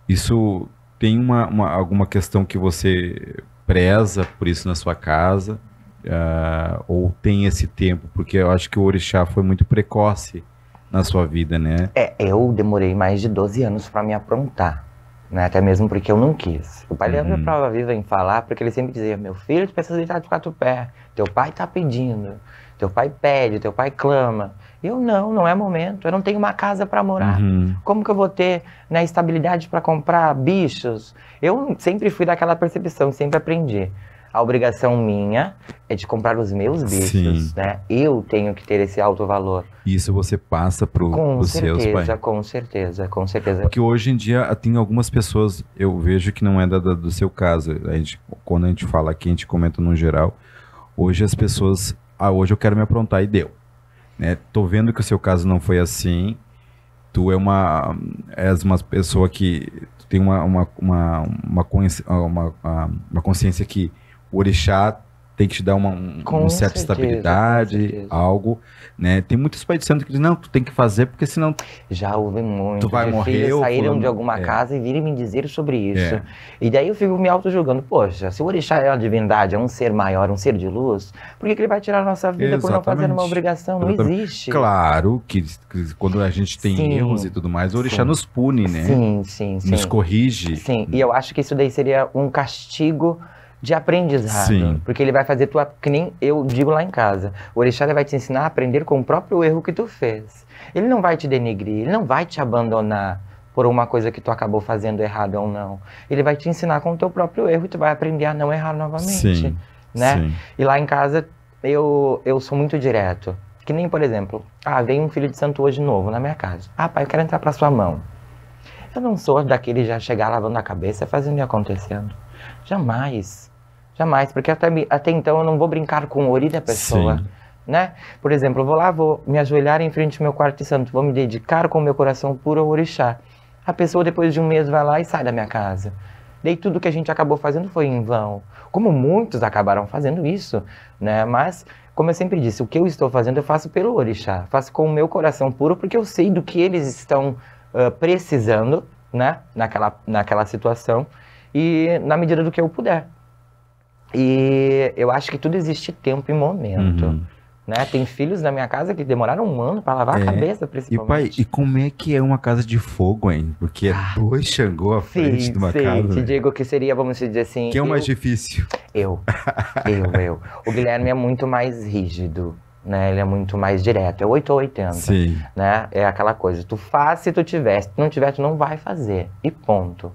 isso tem alguma questão que você preza por isso na sua casa, ou tem esse tempo? Porque eu acho que o orixá foi muito precoce na sua vida, né? Eu demorei mais de 12 anos para me aprontar, né? Até mesmo porque eu não quis. O Pai Leandro é prova viva em falar, porque ele sempre dizia, meu filho, tu precisa deitar de 4 pés, teu pai tá pedindo, teu pai pede, teu pai clama. Eu não é momento, eu não tenho uma casa para morar. Como que eu vou ter, né, estabilidade para comprar bichos? Eu sempre fui daquela percepção, sempre aprendi. A obrigação minha é de comprar os meus bichos, né? Eu tenho que ter esse alto valor. Isso você passa pros seus pais? Com certeza. Porque hoje em dia tem algumas pessoas, eu vejo que não é do seu caso. Quando a gente fala aqui, a gente comenta no geral. Hoje as pessoas, hoje eu quero me aprontar e deu. Né? Tô vendo que o seu caso não foi assim. és uma pessoa que tem uma consciência que o orixá tem que te dar uma certa estabilidade, algo, né? Tem muitos pais de santo que dizem, não, tu tem que fazer, porque senão já houve muito. Tu vai morrer, filhos saíram fulano, de alguma casa e virem me dizer sobre isso. E daí eu fico me auto-julgando. Poxa, se o orixá é uma divindade, é um ser maior, um ser de luz, por que ele vai tirar a nossa vida por não fazer uma obrigação? Não existe. Claro que quando a gente tem erros e tudo mais, o orixá nos pune, né? Sim. Nos corrige. Sim, e eu acho que isso daí seria um castigo de aprendizado. Sim. Porque ele vai fazer que nem eu digo lá em casa. O orixá vai te ensinar a aprender com o próprio erro que tu fez. Ele não vai te denegrir, ele não vai te abandonar por uma coisa que tu acabou fazendo errado ou não. Ele vai te ensinar com o teu próprio erro e tu vai aprender a não errar novamente. Sim. Né? Sim. E lá em casa eu sou muito direto. Que nem, por exemplo, veio um filho de santo hoje novo na minha casa. Pai, eu quero entrar pra sua mão. Eu não sou daquele já chegar lavando a cabeça, fazendo e acontecendo. Jamais. Jamais, porque até então eu não vou brincar com o ori da pessoa, Sim. né? Por exemplo, eu vou lá, vou me ajoelhar em frente ao meu quarto santo, vou me dedicar com o meu coração puro ao orixá. A pessoa depois de um mês vai lá e sai da minha casa. Daí tudo que a gente acabou fazendo foi em vão. Como muitos acabaram fazendo isso, né? Mas, como eu sempre disse, o que eu estou fazendo eu faço pelo orixá. Faço com o meu coração puro porque eu sei do que eles estão precisando, né? Naquela situação. E na medida do que eu puder. E eu acho que tudo existe tempo e momento. Né? Tem filhos na minha casa que demoraram um ano para lavar a cabeça, principalmente. E pai, e como é que é uma casa de fogo, hein? Porque é 2 Xangô à frente de uma casa. Te digo que seria, vamos dizer assim... Que é o mais difícil? Eu. O Guilherme é muito mais rígido, né? Ele é muito mais direto. É 8 ou 80. Sim. Né? É aquela coisa, tu faz se tu tiver. Se tu não tiver, tu não vai fazer. E ponto.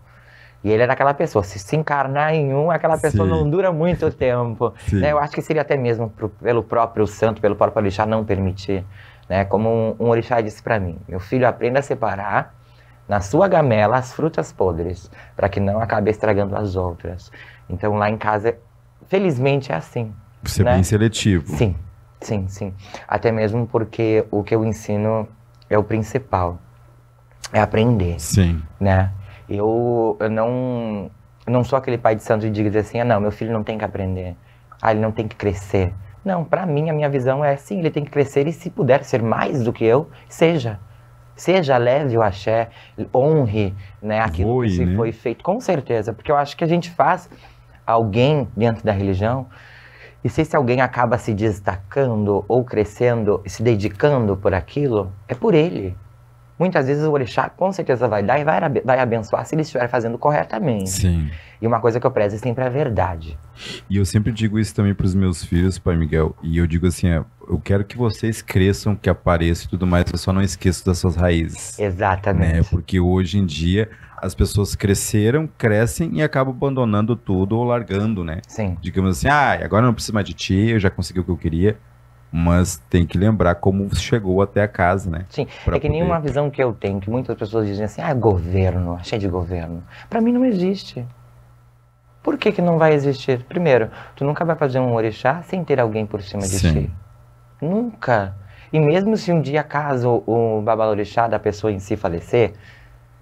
E ele era aquela pessoa, se encarnar em aquela pessoa não dura muito tempo. Né? Eu acho que seria até mesmo pelo próprio santo, pelo próprio orixá não permitir. Né? Como um orixá disse para mim, meu filho, aprenda a separar na sua gamela as frutas podres, para que não acabe estragando as outras. Então lá em casa, felizmente é assim. Você é bem seletivo. Sim. Até mesmo porque o que eu ensino é o principal. É aprender. Sim. Né? Eu não sou aquele pai de santo que diz assim, não, meu filho não tem que aprender, ele não tem que crescer. Não, pra mim, a minha visão é sim, ele tem que crescer e se puder ser mais do que eu, seja. Leve o axé, honre, né, aquilo que se foi feito, com certeza. Porque eu acho que a gente faz alguém dentro da religião, e se esse alguém acaba se destacando ou crescendo, se dedicando por aquilo, é por ele. Muitas vezes o orixá com certeza vai dar e vai abençoar se ele estiver fazendo corretamente. Sim. E uma coisa que eu prezo é sempre a verdade. E eu sempre digo isso também para os meus filhos, pai Miguel. E eu digo assim, eu quero que vocês cresçam, que apareçam e tudo mais, eu só não esqueço das suas raízes. Exatamente. Né? Porque hoje em dia as pessoas crescem e acabam abandonando tudo ou largando, né? Sim. Digamos assim, agora eu não preciso mais de ti, eu já consegui o que eu queria. Mas tem que lembrar como chegou até a casa, né? Sim, é que nenhuma visão que eu tenho, que muitas pessoas dizem assim, governo, cheio de governo. Pra mim não existe. Por que não vai existir? Primeiro, tu nunca vai fazer um orixá sem ter alguém por cima de ti. Nunca. E mesmo se um dia, caso o babalorixá da pessoa em si falecer,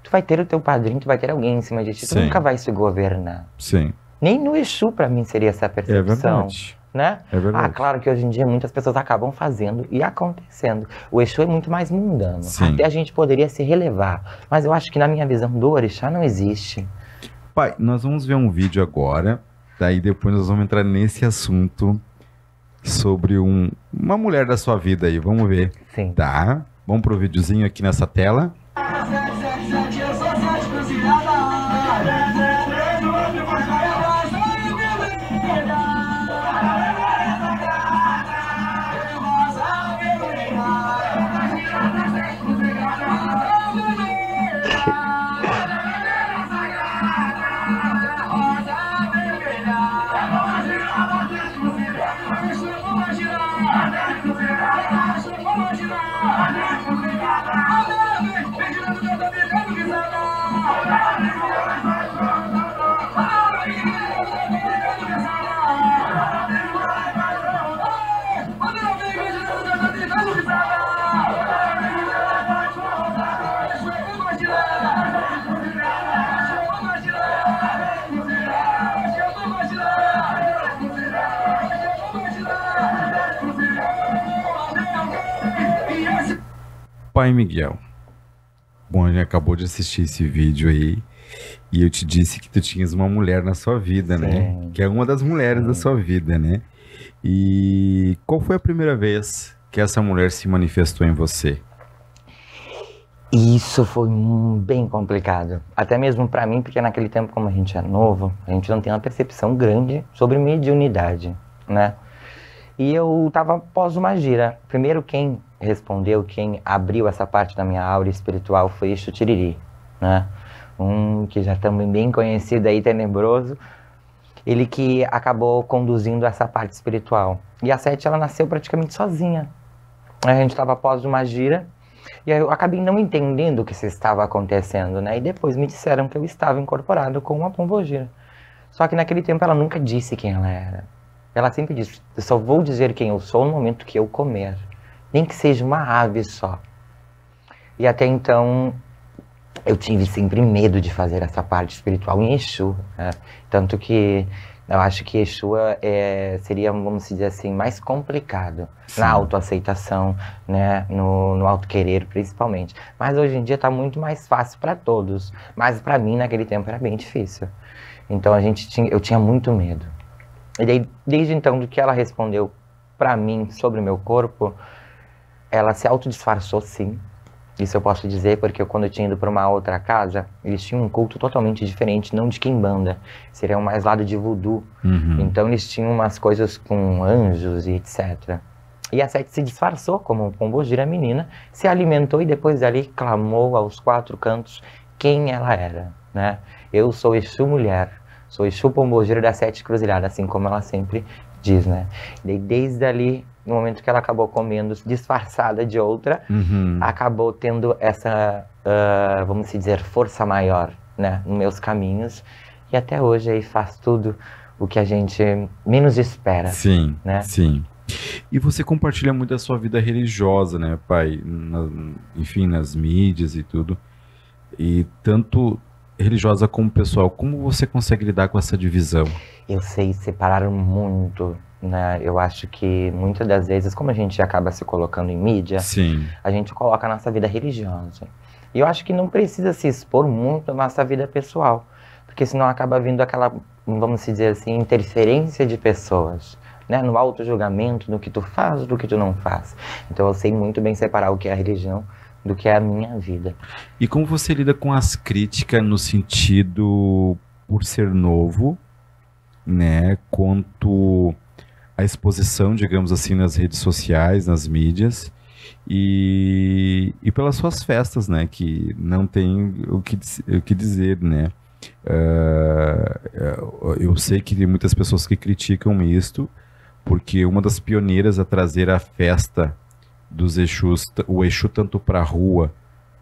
tu vai ter o teu padrinho, tu vai ter alguém em cima de ti. Tu nunca vai se governar. Sim. Nem no Exu, pra mim, seria essa percepção. É verdade. Né? É verdade. Claro que hoje em dia muitas pessoas acabam fazendo e acontecendo. O Exu é muito mais mundano. Sim. Até a gente poderia se relevar. Mas eu acho que na minha visão do orixá não existe. Pai, nós vamos ver um vídeo agora. Daí depois nós vamos entrar nesse assunto sobre uma mulher da sua vida aí. Vamos ver. Sim. Tá? Vamos pro videozinho aqui nessa tela. Pai Miguel, bom, a gente acabou de assistir esse vídeo aí e eu te disse que tu tinhas uma mulher na sua vida, né? Sim. Que é uma das mulheres da sua vida, né? E qual foi a primeira vez que essa mulher se manifestou em você? Isso foi bem complicado, até mesmo pra mim, porque naquele tempo, como a gente é novo, a gente não tem uma percepção grande sobre mediunidade, né? E eu tava após uma gira. Primeiro quem respondeu, quem abriu essa parte da minha aura espiritual foi Exu Tiriri, né? Que já também bem conhecido aí, tenebroso. Ele que acabou conduzindo essa parte espiritual. E a Sete, ela nasceu praticamente sozinha. A gente estava após uma gira e aí eu acabei não entendendo o que se estava acontecendo, né? E depois me disseram que eu estava incorporado com uma pombogira. Só que naquele tempo ela nunca disse quem ela era. Ela sempre disse, eu só vou dizer quem eu sou no momento que eu comer. Nem que seja uma ave só. E até então, eu tive sempre medo de fazer essa parte espiritual em Exu, né? Tanto que eu acho que Exu seria, vamos dizer assim, mais complicado. Sim. Na autoaceitação, né? No autoquerer, principalmente. Mas hoje em dia está muito mais fácil para todos. Mas para mim, naquele tempo, era bem difícil. Então eu tinha muito medo. E daí, desde então, do que ela respondeu para mim sobre o meu corpo, ela se autodisfarçou, sim. Isso eu posso dizer porque quando eu tinha ido para uma outra casa, eles tinham um culto totalmente diferente, não de quimbanda. Seria mais lado de voodoo. Uhum. Então eles tinham umas coisas com anjos e etc. E a Sete se disfarçou como pombogira menina, se alimentou e depois dali clamou aos quatro cantos quem ela era, né? Eu sou Exu mulher. Sou Exu pombogira da Sete Cruzilhadas, assim como ela sempre diz, né? E desde ali, no momento que ela acabou comendo, disfarçada de outra, acabou tendo essa, vamos dizer, força maior, né? Nos meus caminhos. E até hoje aí faz tudo o que a gente menos espera. Sim, né? Sim. E você compartilha muito da sua vida religiosa, né, pai? Enfim, nas mídias e tudo. E tanto religiosa como pessoal, como você consegue lidar com essa divisão? Eu sei separar muito, né? Eu acho que muitas das vezes, como a gente acaba se colocando em mídia, sim, a gente coloca a nossa vida religiosa. E eu acho que não precisa se expor muito à nossa vida pessoal, porque senão acaba vindo aquela, vamos dizer assim, interferência de pessoas, né? No auto-julgamento, do que tu faz, do que tu não faz. Então eu sei muito bem separar o que é a religião do que é a minha vida. E como você lida com as críticas no sentido por ser novo, né, quanto a exposição, digamos assim, nas redes sociais, nas mídias, e pelas suas festas, né, que não tem o que dizer, né. Eu sei que tem muitas pessoas que criticam isto, porque uma das pioneiras a trazer a festa dos Exus, o Exu tanto para a rua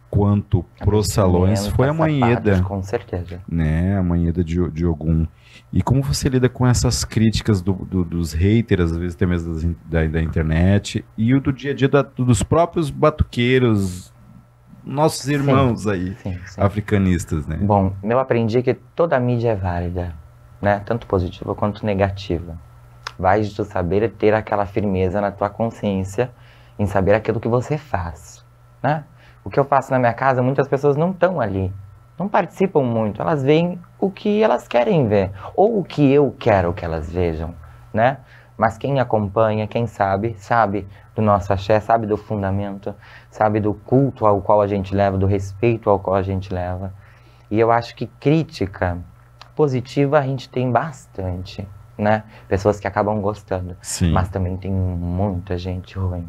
quanto para os salões, foi a Manheda. Com certeza. Né, a Manheda de Ogum. E como você lida com essas críticas dos haters, às vezes até mesmo da internet, e o do dia a dia dos próprios batuqueiros, nossos irmãos aí, africanistas, né? Bom, eu aprendi que toda mídia é válida, né? Tanto positiva quanto negativa. Vai de tu saber ter aquela firmeza na tua consciência, em saber aquilo que você faz, né? O que eu faço na minha casa, muitas pessoas não estão ali, não participam muito, elas veem o que elas querem ver, ou o que eu quero que elas vejam, né? Mas quem acompanha, quem sabe do nosso axé, sabe do fundamento, sabe do culto ao qual a gente leva, do respeito ao qual a gente leva. E eu acho que crítica positiva a gente tem bastante, né? Pessoas que acabam gostando, sim, mas também tem muita gente ruim.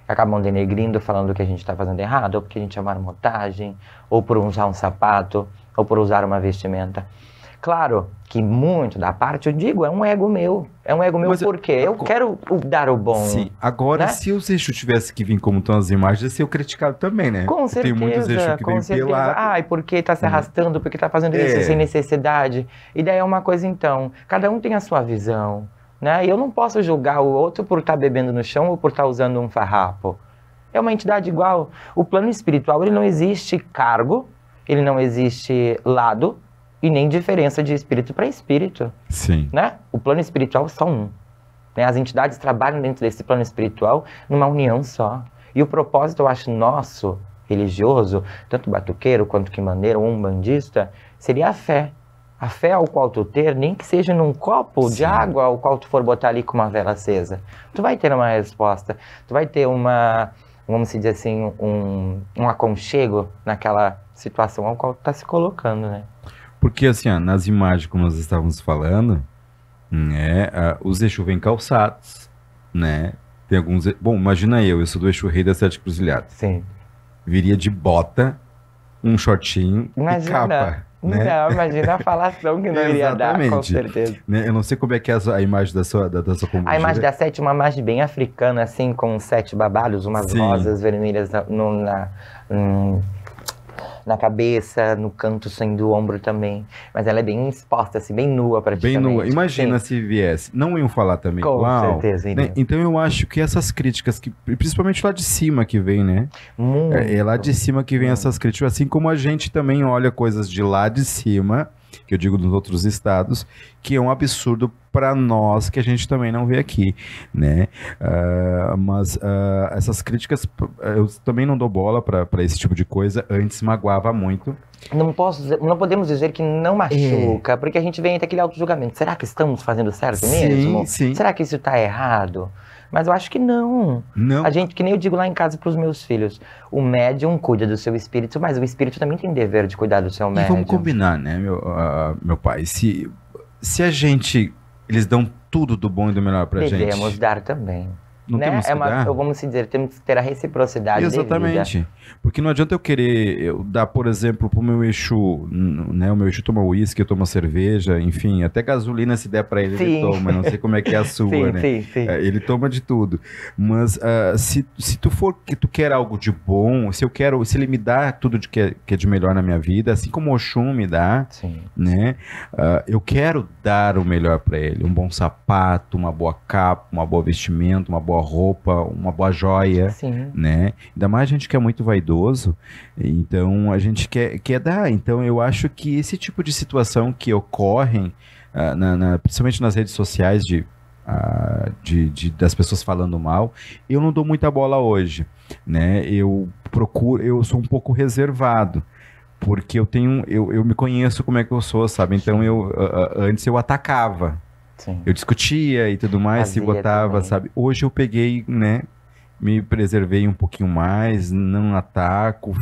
Acabam denegrindo, falando que a gente está fazendo errado, ou porque a gente é marmotagem, ou por usar um sapato, ou por usar uma vestimenta. Claro que muito da parte, eu digo, é um ego meu. É um ego meu. Mas porque eu quero dar o bom. Sim, agora, né? Se os Exu tivesse que vir como estão as imagens, ia ser o criticado também, né? Com certeza, tem muitos Exu que vêm pelado. Ai, porque tá se arrastando, porque tá fazendo isso sem necessidade. E daí é uma coisa, então, cada um tem a sua visão, né? E eu não posso julgar o outro por estar bebendo no chão ou por estar usando um farrapo. É uma entidade igual. O plano espiritual, ele não existe cargo ele não existe lado e nem diferença de espírito para espírito, Sim. né? O plano espiritual é só um. Né? As entidades trabalham dentro desse plano espiritual numa união só. E o propósito, eu acho, nosso, religioso, tanto batuqueiro quanto quimandeiro ou umbandista, seria a fé. A fé ao qual tu ter, nem que seja num copo de água ao qual tu for botar ali com uma vela acesa. Tu vai ter uma resposta, tu vai ter uma, vamos dizer assim, um aconchego naquela situação ao qual tu tá se colocando, né? Porque assim, ó, nas imagens como nós estávamos falando, né, os Exu vêm calçados, né? Tem alguns... Bom, imagina eu sou do Exu Rei das Sete Cruzilhadas. Sim. Viria de bota, um shortinho e capa. Né? Não, imagina a falação que não iria dar, com certeza. Né? Eu não sei como é que é a imagem da sua comunidade. A imagem da sete é uma imagem bem africana, assim, com 7 babados, umas rosas vermelhas na cabeça, no canto, assim, do ombro também. Mas ela é bem exposta, assim, bem nua praticamente. Bem nua. Imagina se viesse. Não iam falar também. Com Uau, certeza, né? Então eu acho que essas críticas, principalmente lá de cima que vem, né? Muito. É lá de cima que vem essas críticas. Assim como a gente também olha coisas de lá de cima, que eu digo dos outros estados, que é um absurdo para nós que a gente também não vê aqui, né? Mas essas críticas, eu também não dou bola para esse tipo de coisa. Antes magoava muito. Não podemos dizer que não machuca, porque a gente vem até aquele auto-julgamento. Será que estamos fazendo certo mesmo? Sim. Será que isso está errado? Mas eu acho que não. Não. A gente, que nem eu digo lá em casa para os meus filhos, o médium cuida do seu espírito, mas o espírito também tem dever de cuidar do seu médium. E vamos combinar, né, meu pai? Se a gente... Eles dão tudo do bom e do melhor pra gente. Devemos dar também. Não né? temos que dar? Vamos dizer, temos que ter a reciprocidade. Exatamente. Devida. Porque não adianta eu querer dar, por exemplo, pro meu Exu, né? O meu Exu toma uísque, eu tomo cerveja, enfim, até gasolina se der pra ele, ele toma. Não sei como é que é a sua, sim, né? Sim. Ele toma de tudo. Mas se tu for que tu quer algo de bom, se ele me dá tudo que é de melhor na minha vida, assim como o Oxum me dá, né? Eu quero dar o melhor pra ele. Um bom sapato, uma boa capa, uma boa vestimenta, uma boa roupa, uma boa joia, né? Ainda mais a gente que é muito vaidoso, então a gente quer dar. Então eu acho que esse tipo de situação que ocorrem, principalmente nas redes sociais das pessoas falando mal, eu não dou muita bola hoje, né? Eu sou um pouco reservado, porque eu me conheço como é que eu sou, sabe? Então antes eu atacava. Sim. Eu discutia e tudo mais, se botava, também. Sabe? Hoje eu peguei, né? Me preservei um pouquinho mais, não ataco,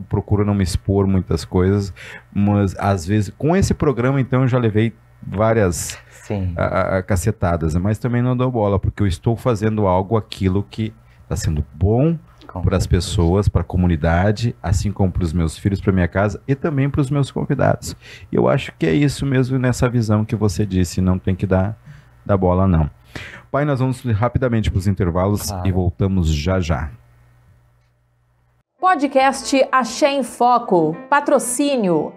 procuro não me expor muitas coisas, mas às vezes, com esse programa, então, eu já levei várias cacetadas, mas também não dou bola, porque eu estou fazendo aquilo que está sendo bom para as pessoas, para a comunidade, assim como para os meus filhos, para minha casa e também para os meus convidados. E eu acho que é isso mesmo nessa visão que você disse, não tem que dar bola não. Pai, nós vamos rapidamente para os intervalos e voltamos já já. Podcast Axé em Foco, patrocínio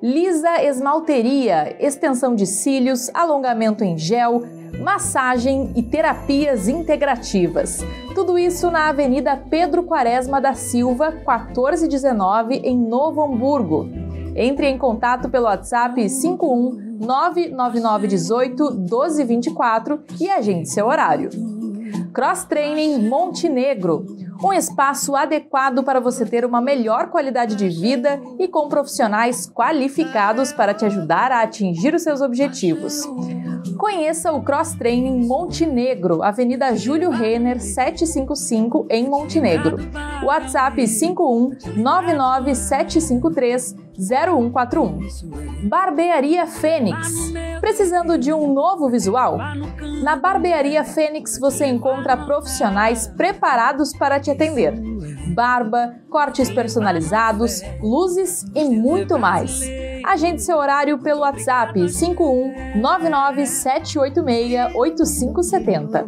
Lisa Esmalteria, extensão de cílios, alongamento em gel, massagem e terapias integrativas. Tudo isso na Avenida Pedro Quaresma da Silva, 1419, em Novo Hamburgo. Entre em contato pelo WhatsApp 51 99918 1224 e agende seu horário. Cross Training Montenegro, um espaço adequado para você ter uma melhor qualidade de vida e com profissionais qualificados para te ajudar a atingir os seus objetivos. Conheça o Cross Training Montenegro, Avenida Júlio Renner, 755, em Montenegro. WhatsApp 51 99753 0141. Barbearia Fênix. Precisando de um novo visual? Na Barbearia Fênix você encontra profissionais preparados para te atender. Barba, cortes personalizados, luzes e muito mais. Agende seu horário pelo WhatsApp 51 99786 8570.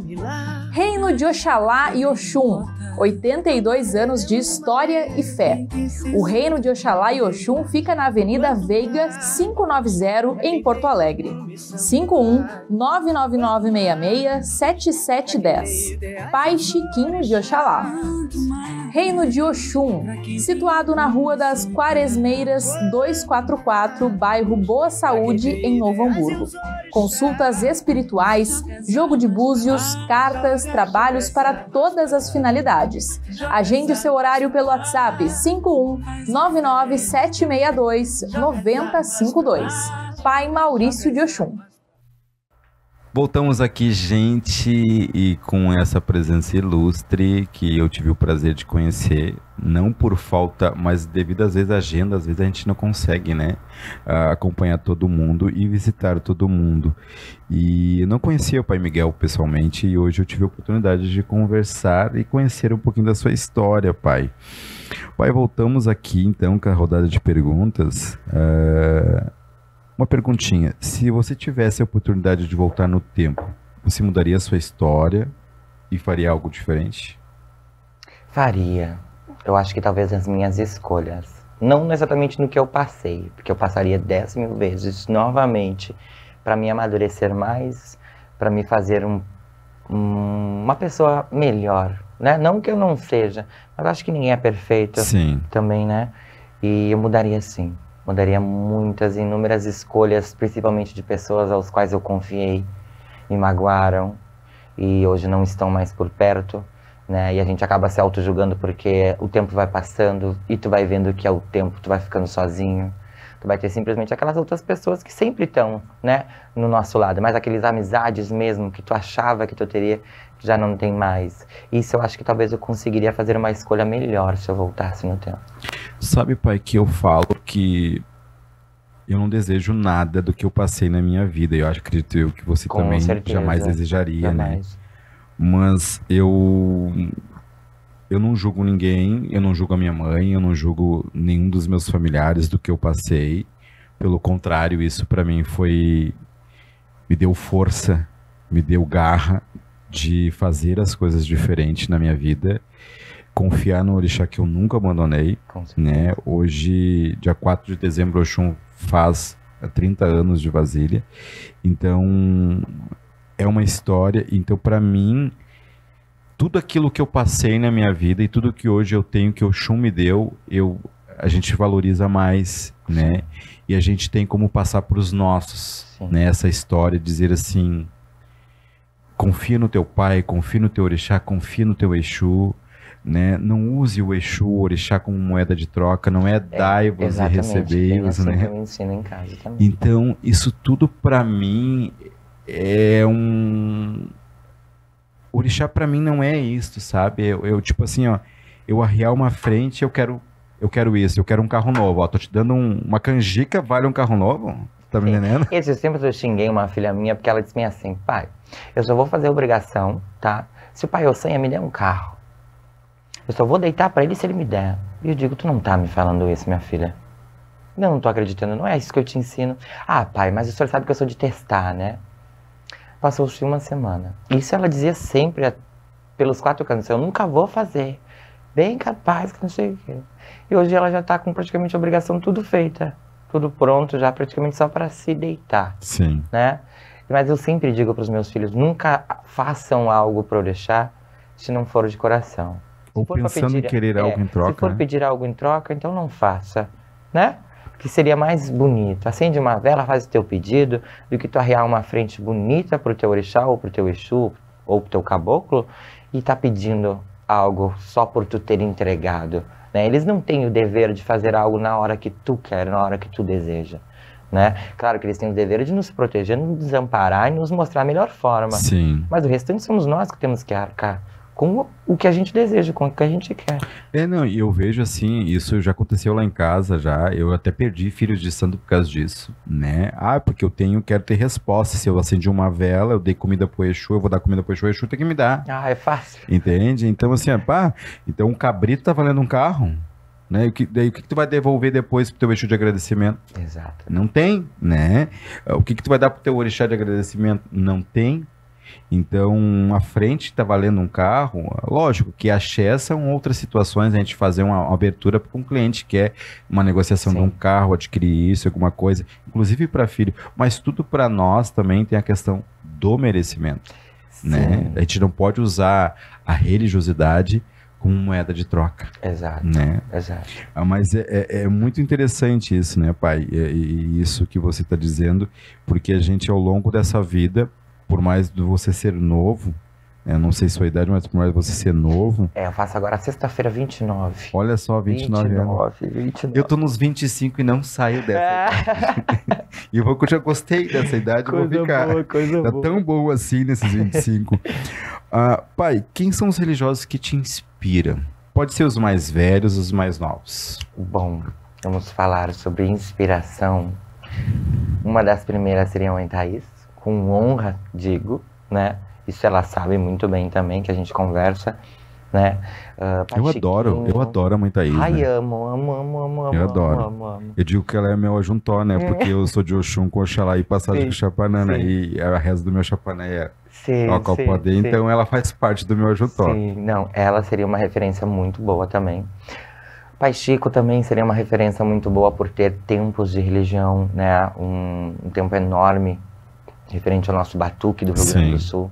Reino de Oxalá e Oxum, 82 anos de história e fé. O Reino de Oxalá e Oxum fica na Avenida Veiga 590, em Porto Alegre. 51 99966 7710. Pai Chiquinho de Oxalá. Reino de Oxum, situado na Rua das Quaresmeiras 244, bairro Boa Saúde, em Novo Hamburgo. Consultas espirituais, jogo de búzios, cartas, trabalhos para todas as finalidades. Agende seu horário pelo WhatsApp 51997629052. Pai Maurício de Oxum. Voltamos aqui, gente, e com essa presença ilustre que eu tive o prazer de conhecer, não por falta, mas devido às vezes à agenda, às vezes a gente não consegue, né, acompanhar todo mundo e visitar todo mundo. E eu não conhecia o Pai Miguel pessoalmente e hoje eu tive a oportunidade de conversar e conhecer um pouquinho da sua história, Pai. Pai, voltamos aqui então com a rodada de perguntas. Uma perguntinha, se você tivesse a oportunidade de voltar no tempo, você mudaria a sua história e faria algo diferente? Faria. Eu acho que talvez as minhas escolhas. Não exatamente no que eu passei, porque eu passaria 10.000 vezes novamente para me amadurecer mais, para me fazer uma pessoa melhor, né? Não que eu não seja, mas acho que ninguém é perfeito. Sim. Também, né? E eu mudaria sim. Mudaria muitas, inúmeras escolhas, principalmente de pessoas aos quais eu confiei, me magoaram e hoje não estão mais por perto, né? E a gente acaba se auto-julgando porque o tempo vai passando e tu vai vendo que é o tempo, tu vai ficando sozinho. Tu vai ter simplesmente aquelas outras pessoas que sempre estão, né, no nosso lado, mas aqueles amizades mesmo que tu achava que tu teria, já não tem mais. Isso eu acho que talvez eu conseguiria fazer uma escolha melhor se eu voltasse no tempo. Sabe, pai, que eu falo que eu não desejo nada do que eu passei na minha vida. Eu acredito eu que você Com também certeza. jamais desejaria, Jamais. né? Mas eu não julgo ninguém, eu não julgo a minha mãe, eu não julgo nenhum dos meus familiares do que eu passei. Pelo contrário, isso para mim me deu força, me deu garra de fazer as coisas diferentes na minha vida, confiar no orixá que eu nunca abandonei, né? Hoje, dia 4 de dezembro, Oxum faz 30 anos de vasilha, então é uma história. Então, para mim, tudo aquilo que eu passei na minha vida e tudo que hoje eu tenho, que Oxum me deu, a gente valoriza mais, né? E a gente tem como passar para os nossos, né? Essa história, dizer assim, confia no teu pai, confia no teu orixá, confia no teu Exu, né? Não use o Exu, o orixá como moeda de troca, não é dai-vos e recebei-vos, né? Que eu ensino em casa também. Então, isso tudo para mim é um... O orixá para mim não é isto, sabe? Eu tipo assim, ó, eu arriar uma frente, eu quero isso, eu quero um carro novo, ó, tô te dando uma canjica, vale um carro novo? Tá me entendendo? Esses tempos eu xinguei uma filha minha porque ela disse assim, pai, eu só vou fazer obrigação, tá? Se o pai Ossanha me der um carro, eu só vou deitar pra ele se ele me der. E eu digo, tu não tá me falando isso, minha filha? Não tô acreditando, não é isso que eu te ensino. Ah, pai, mas o senhor sabe que eu sou de testar, né? Passou-se uma semana. Isso ela dizia sempre, pelos 4 cantos, eu nunca vou fazer. Bem capaz que não sei o quê. E hoje ela já tá com praticamente a obrigação tudo feita. Tudo pronto, já praticamente só para se deitar. Sim. Né? Mas eu sempre digo para os meus filhos, nunca façam algo para eu deixar se não for de coração. Ou pensando em querer algo em troca. Se for pedir algo em troca, então não faça, né? Que seria mais bonito. Acende uma vela, faz o teu pedido, do que tu arriar uma frente bonita pro teu orixá, ou pro teu Exu, ou pro teu caboclo, e tá pedindo algo só por tu ter entregado, né? Eles não têm o dever de fazer algo na hora que tu quer, na hora que tu deseja, né? Claro que eles têm o dever de nos proteger, nos desamparar e nos mostrar a melhor forma. Sim. Mas o restante somos nós que temos que arcar com o que a gente deseja, com o que a gente quer. Não, e eu vejo assim, isso já aconteceu lá em casa já, eu até perdi filhos de santo por causa disso, né? Porque eu quero ter resposta, se eu acendi uma vela, eu dei comida pro Exu, eu vou dar comida pro Exu, o Exu tem que me dar. É fácil. Entende? Então assim, então um cabrito tá valendo um carro, né? Daí o que tu vai devolver depois pro teu Exu de agradecimento? Exato. Não tem, né? O que tu vai dar pro teu orixá de agradecimento? Não tem. Então, a frente está valendo um carro, lógico que axé são outras situações, a gente fazer uma abertura para um cliente que quer uma negociação Sim. de um carro, adquirir isso, alguma coisa, inclusive para filho, mas tudo para nós também tem a questão do merecimento, né? A gente não pode usar a religiosidade como moeda de troca, Exato, né? exato. Mas é muito interessante isso, né, pai? E isso que você está dizendo, porque a gente, ao longo dessa vida, por mais de você ser novo, eu não sei sua idade, mas por mais você ser novo... Eu faço agora sexta-feira 29. Olha só, 29 anos. 29. Eu tô nos 25 e não saio dessa idade. E eu já gostei dessa idade, eu vou ficar. Coisa Tá boa. tão boa assim nesses 25. Pai, quem são os religiosos que te inspiram? Pode ser os mais velhos, os mais novos. Bom, vamos falar sobre inspiração. Uma das primeiras seria a mãe Thaís, com honra, digo, né? Isso ela sabe muito bem também, que a gente conversa, né? Eu adoro a mãe Thaís, Ai, né? amo. Eu adoro. Amo. Eu digo que ela é meu ajuntó, né? Porque eu sou de Oxum com Oxalá e passagem Sim, com Chapanã, né? sim. E a reza do meu Chapanã é Sim, Ocalpodê, então ela faz parte do meu ajuntó. Sim, não, ela seria uma referência muito boa também. Pai Chico também seria uma referência muito boa por ter tempos de religião, né? Um tempo enorme, referente ao nosso batuque do Rio Grande do Sim. Sul.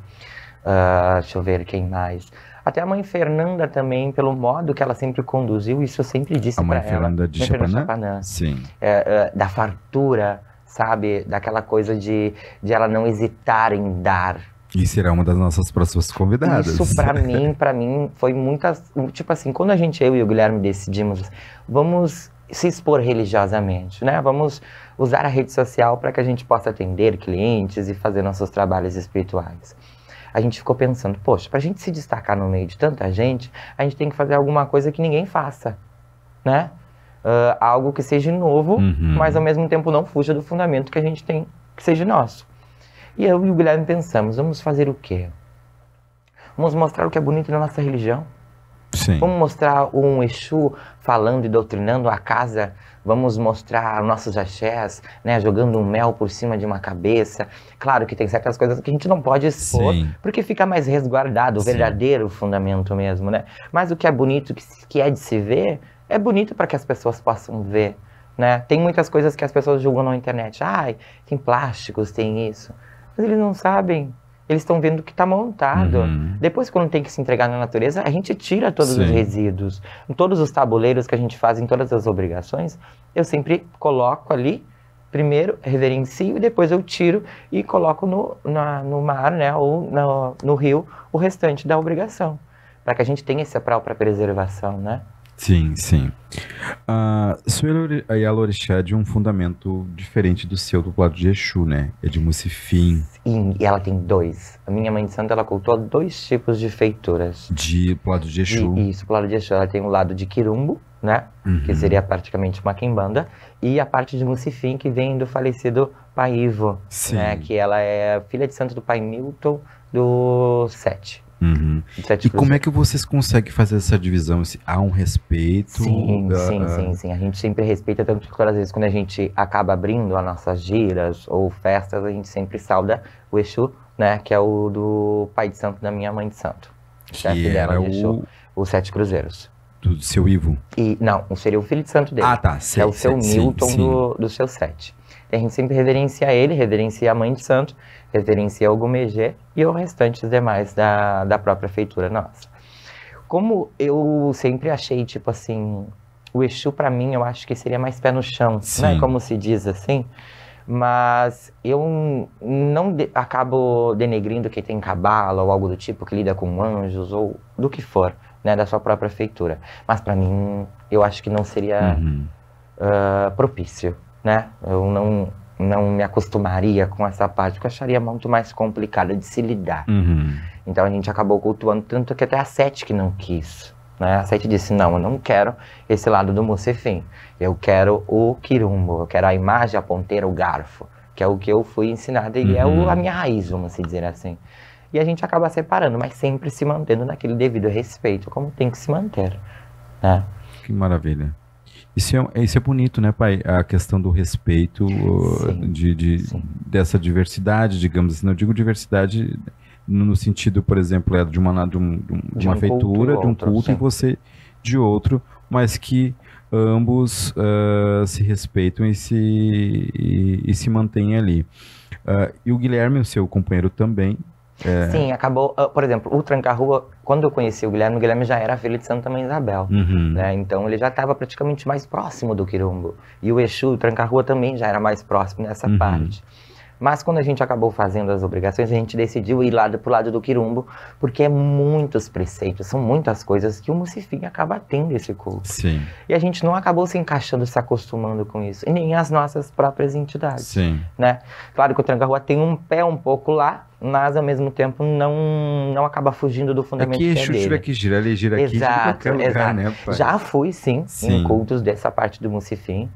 Deixa eu ver quem mais. Até a mãe Fernanda também, pelo modo que ela sempre conduziu, isso eu sempre disse A pra mãe ela. Fernanda de Mãe Fernanda Chapanã? Chapanã. Sim. Da fartura, sabe? Daquela coisa de ela não hesitar em dar. E será uma das nossas próximas convidadas. Isso pra mim foi muitas, tipo assim, quando eu e o Guilherme decidimos, vamos se expor religiosamente, né? Vamos usar a rede social para que a gente possa atender clientes e fazer nossos trabalhos espirituais. A gente ficou pensando, poxa, pra gente se destacar no meio de tanta gente, a gente tem que fazer alguma coisa que ninguém faça, né? Algo que seja novo, mas ao mesmo tempo não fuja do fundamento que a gente tem, que seja nosso. E eu e o Guilherme pensamos, vamos fazer o quê? Vamos mostrar o que é bonito na nossa religião? Sim. Vamos mostrar um Exu falando e doutrinando a casa? Vamos mostrar nossos axés, né, jogando um mel por cima de uma cabeça? Claro que tem certas coisas que a gente não pode expor, Sim. porque fica mais resguardado, o Sim. verdadeiro fundamento mesmo, né? Mas o que é bonito, que é de se ver, é bonito para que as pessoas possam ver, né? Tem muitas coisas que as pessoas julgam na internet. Ai, tem plásticos, tem isso. Mas eles não sabem. Eles estão vendo o que está montado. Depois, quando tem que se entregar na natureza, a gente tira todos Sim. os resíduos. Em todos os tabuleiros que a gente faz, em todas as obrigações, eu sempre coloco ali, primeiro reverencio, e depois eu tiro e coloco no mar, né, ou no rio, o restante da obrigação. Para que a gente tenha esse própria preservação, né? Sim, sim. Sua Yalorixá é de um fundamento diferente do seu, do lado de Exu, né? É de Mucifim. E ela tem dois. A minha mãe de santo, ela cultua 2 tipos de feituras. Pro lado de Exu. Isso, pro lado de Exu. Ela tem o lado de Quirumbo, né? Que seria praticamente uma quimbanda. E a parte de Mucifim, que vem do falecido Pai Ivo, Sim. né? Que ela é filha de santo do Pai Milton, do Sete. E como é que vocês conseguem fazer essa divisão? Há um respeito? Sim. A gente sempre respeita, tanto que todas as vezes quando a gente acaba abrindo as nossas giras ou festas, a gente sempre sauda o Exu, né? Que é o do pai de santo da minha mãe de santo. Chefe dela de Exu, os 7 cruzeiros. Do seu Ivo? Não, seria o filho de santo dele. Tá. Que é o seu Milton do seu 7. E a gente sempre reverencia ele, reverencia a mãe de santo, reverencia o Gumegê e o restante demais da própria feitura nossa. Como eu sempre achei, tipo assim, o Exu pra mim eu acho que seria mais pé no chão, né? Como se diz assim. Mas eu não acabo denegrindo quem tem cabala ou algo do tipo, que lida com anjos ou do que for, né? Da sua própria feitura. Mas pra mim, eu acho que não seria propício, né? Eu não me acostumaria com essa parte, porque eu acharia muito mais complicada de se lidar. Então a gente acabou cultuando, tanto que até a Sete que não quis, né? A Sete disse, não, eu não quero esse lado do Mucifim, eu quero o Quirumbo, eu quero a imagem, a ponteira, o garfo, que é o que eu fui ensinada e é a minha raiz, vamos dizer assim. E a gente acaba separando, mas sempre se mantendo naquele devido respeito, como tem que se manter, né? Que maravilha. Isso é bonito, né, pai? A questão do respeito, dessa diversidade, digamos assim. Não digo diversidade no sentido, por exemplo, de uma feitura, de um culto, e você de outro, mas que ambos se respeitam e se mantêm ali. E o Guilherme, o seu companheiro também, Sim, acabou. Por exemplo, o Tranca-Rua, quando eu conheci o Guilherme já era filho de Santa Mãe Isabel. Né? Então ele já estava praticamente mais próximo do Quirumbo. E o Exu, o Tranca-Rua também já era mais próximo nessa parte. Mas quando a gente acabou fazendo as obrigações, a gente decidiu ir pro lado do Quirumbo, porque é muitos preceitos, são muitas coisas que o Mucifim acaba tendo esse culto. Sim. E a gente não acabou se encaixando, se acostumando com isso, e nem as nossas próprias entidades. Sim. Né? Claro que o Tranca-Rua tem um pé um pouco lá, mas ao mesmo tempo não acaba fugindo do fundamento Aqui que é Exu dele. gira que gira, ele gira aqui, gira em qualquer lugar, né, pai? Já fui, sim, em cultos dessa parte do Mucifim.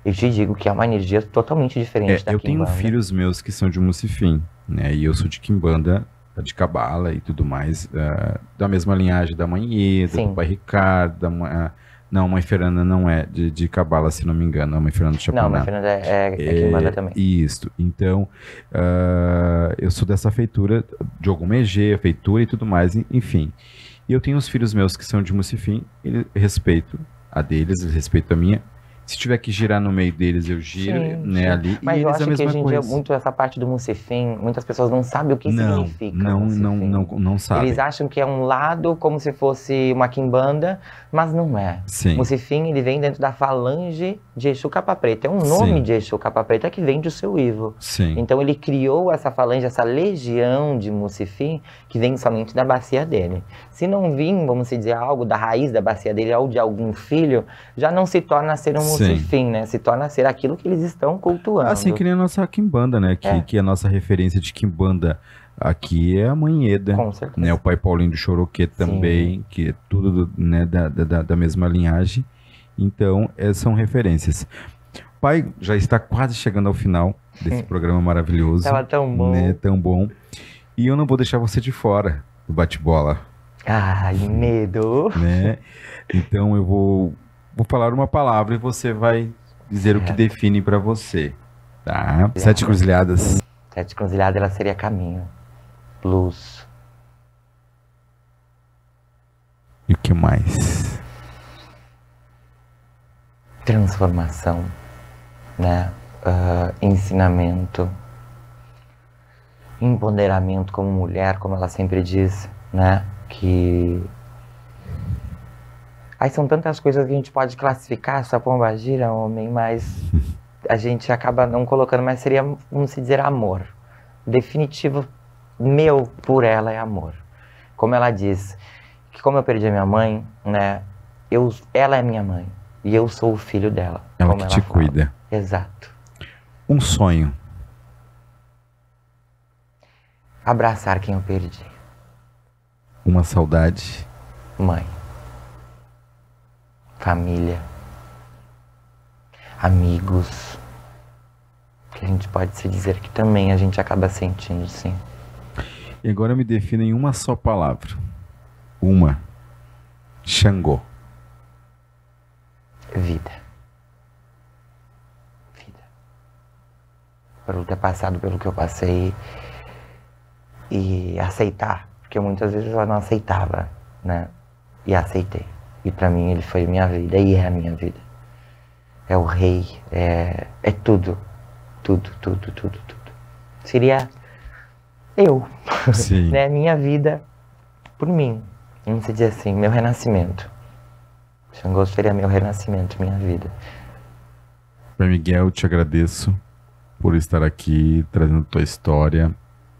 Eu te digo que é uma energia totalmente diferente da Eu tenho Quimbanda. filhos meus que são de Mucifim, né? E eu sou de Quimbanda, de Cabala e tudo mais, da mesma linhagem da Mãe Ida, do Pai Ricardo, não, a Mãe Fernanda não é de Cabala, se não me engano, a Mãe Fernanda de Chapaná. Não, a Mãe Fernanda é Quimbanda também. Isso, então, eu sou dessa feitura, de alguma EG, feitura e tudo mais, enfim. E eu tenho os filhos meus que são de Mucifim, respeito a deles, respeito a minha. Se tiver que girar no meio deles, eu giro, né, ali. Mas e eu eles acho a mesma que hoje em coisa. dia, muito essa parte do Mucifim, muitas pessoas não sabem o que significa Não sabem. Eles acham que é um lado como se fosse uma quimbanda, mas não é. Sim. Mucifim, ele vem dentro da falange de Exu Capa Preta. É um nome de Exu Capa Preta que vem do seu Ivo. Sim. Então ele criou essa falange, essa legião de Mucifim, que vem somente da bacia dele. Se não vir, vamos dizer, algo da raiz da bacia dele ou de algum filho, já não se torna a ser um Mucifim, né? Se torna a ser aquilo que eles estão cultuando. Assim que nem a nossa Quimbanda, né? Que a nossa referência de Quimbanda aqui é a Mãe Eda. Com certeza. Né? O Pai Paulinho do Choroquê também, que é tudo né, da mesma linhagem. Então, são referências. Pai, já está quase chegando ao final desse programa maravilhoso. Tava tão bom. Né? Tão bom. E eu não vou deixar você de fora do bate-bola. Ai, medo. Né? Então eu vou falar uma palavra e você vai dizer o que define pra você. Tá? 7 cruzilhadas. 7 cruzilhadas, ela seria caminho, luz. E o que mais? Transformação, né? Ensinamento, empoderamento como mulher, como ela sempre diz, né? Que aí são tantas coisas que a gente pode classificar essa pombagira, homem, mas a gente acaba não colocando, mas seria, vamos dizer, amor. Definitivo meu por ela é amor. Como ela diz, que como eu perdi a minha mãe, né? Ela é minha mãe e eu sou o filho dela. Ela que te cuida. Exato. Um sonho. Abraçar quem eu perdi. Uma saudade. Mãe. Família. Amigos. Que a gente pode se dizer que também a gente acaba sentindo, sim. E agora me defina em uma só palavra. Uma. Xangô. Vida. Por ter passado pelo que eu passei e aceitar, porque muitas vezes eu não aceitava, né? E aceitei. E pra mim ele foi minha vida e é a minha vida. É o rei, é tudo. Tudo. Seria eu, Sim. né? Minha vida por mim. Vamos dizer assim, meu renascimento. Xangô seria meu renascimento, minha vida. Pai Miguel, te agradeço por estar aqui trazendo tua história,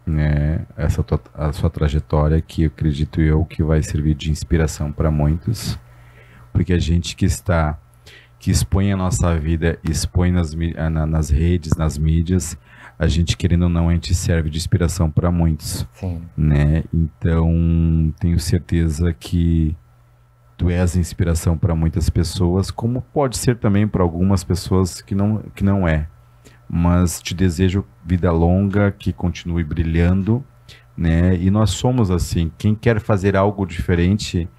né? A sua trajetória, que eu acredito que vai servir de inspiração para muitos, porque a gente que expõe a nossa vida, expõe nas redes, nas mídias, a gente querendo ou não, a gente serve de inspiração para muitos. Sim. Né? Então, tenho certeza que tu és inspiração para muitas pessoas, como pode ser também para algumas pessoas que não é. Mas te desejo vida longa, que continue brilhando, né? E nós somos assim, quem quer fazer algo diferente,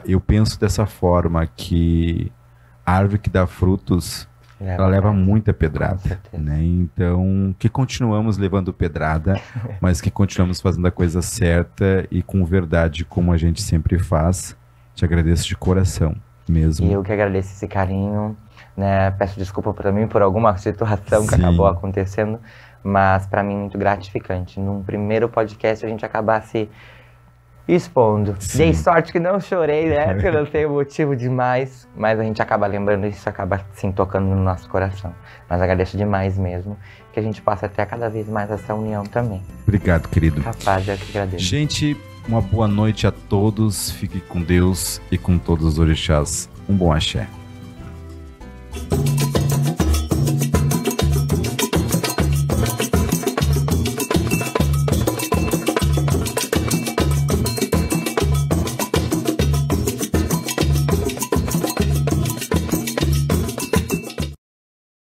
eu penso dessa forma, que a árvore que dá frutos, ela leva muita pedrada, né? Então, que continuamos levando pedrada, mas que continuamos fazendo a coisa certa e com verdade, como a gente sempre faz. Te agradeço de coração mesmo. E eu que agradeço esse carinho, né? Peço desculpa para mim por alguma situação que Sim. acabou acontecendo, mas para mim muito gratificante. Num primeiro podcast a gente acabar se expondo. Sim. Dei sorte que não chorei, né? Porque eu não tenho motivo demais, mas a gente acaba lembrando isso, acaba assim tocando no nosso coração. Mas agradeço demais mesmo, que a gente possa ter cada vez mais essa união também. Obrigado, querido. Capaz, eu que agradeço. Gente, uma boa noite a todos. Fique com Deus e com todos os orixás. Um bom axé.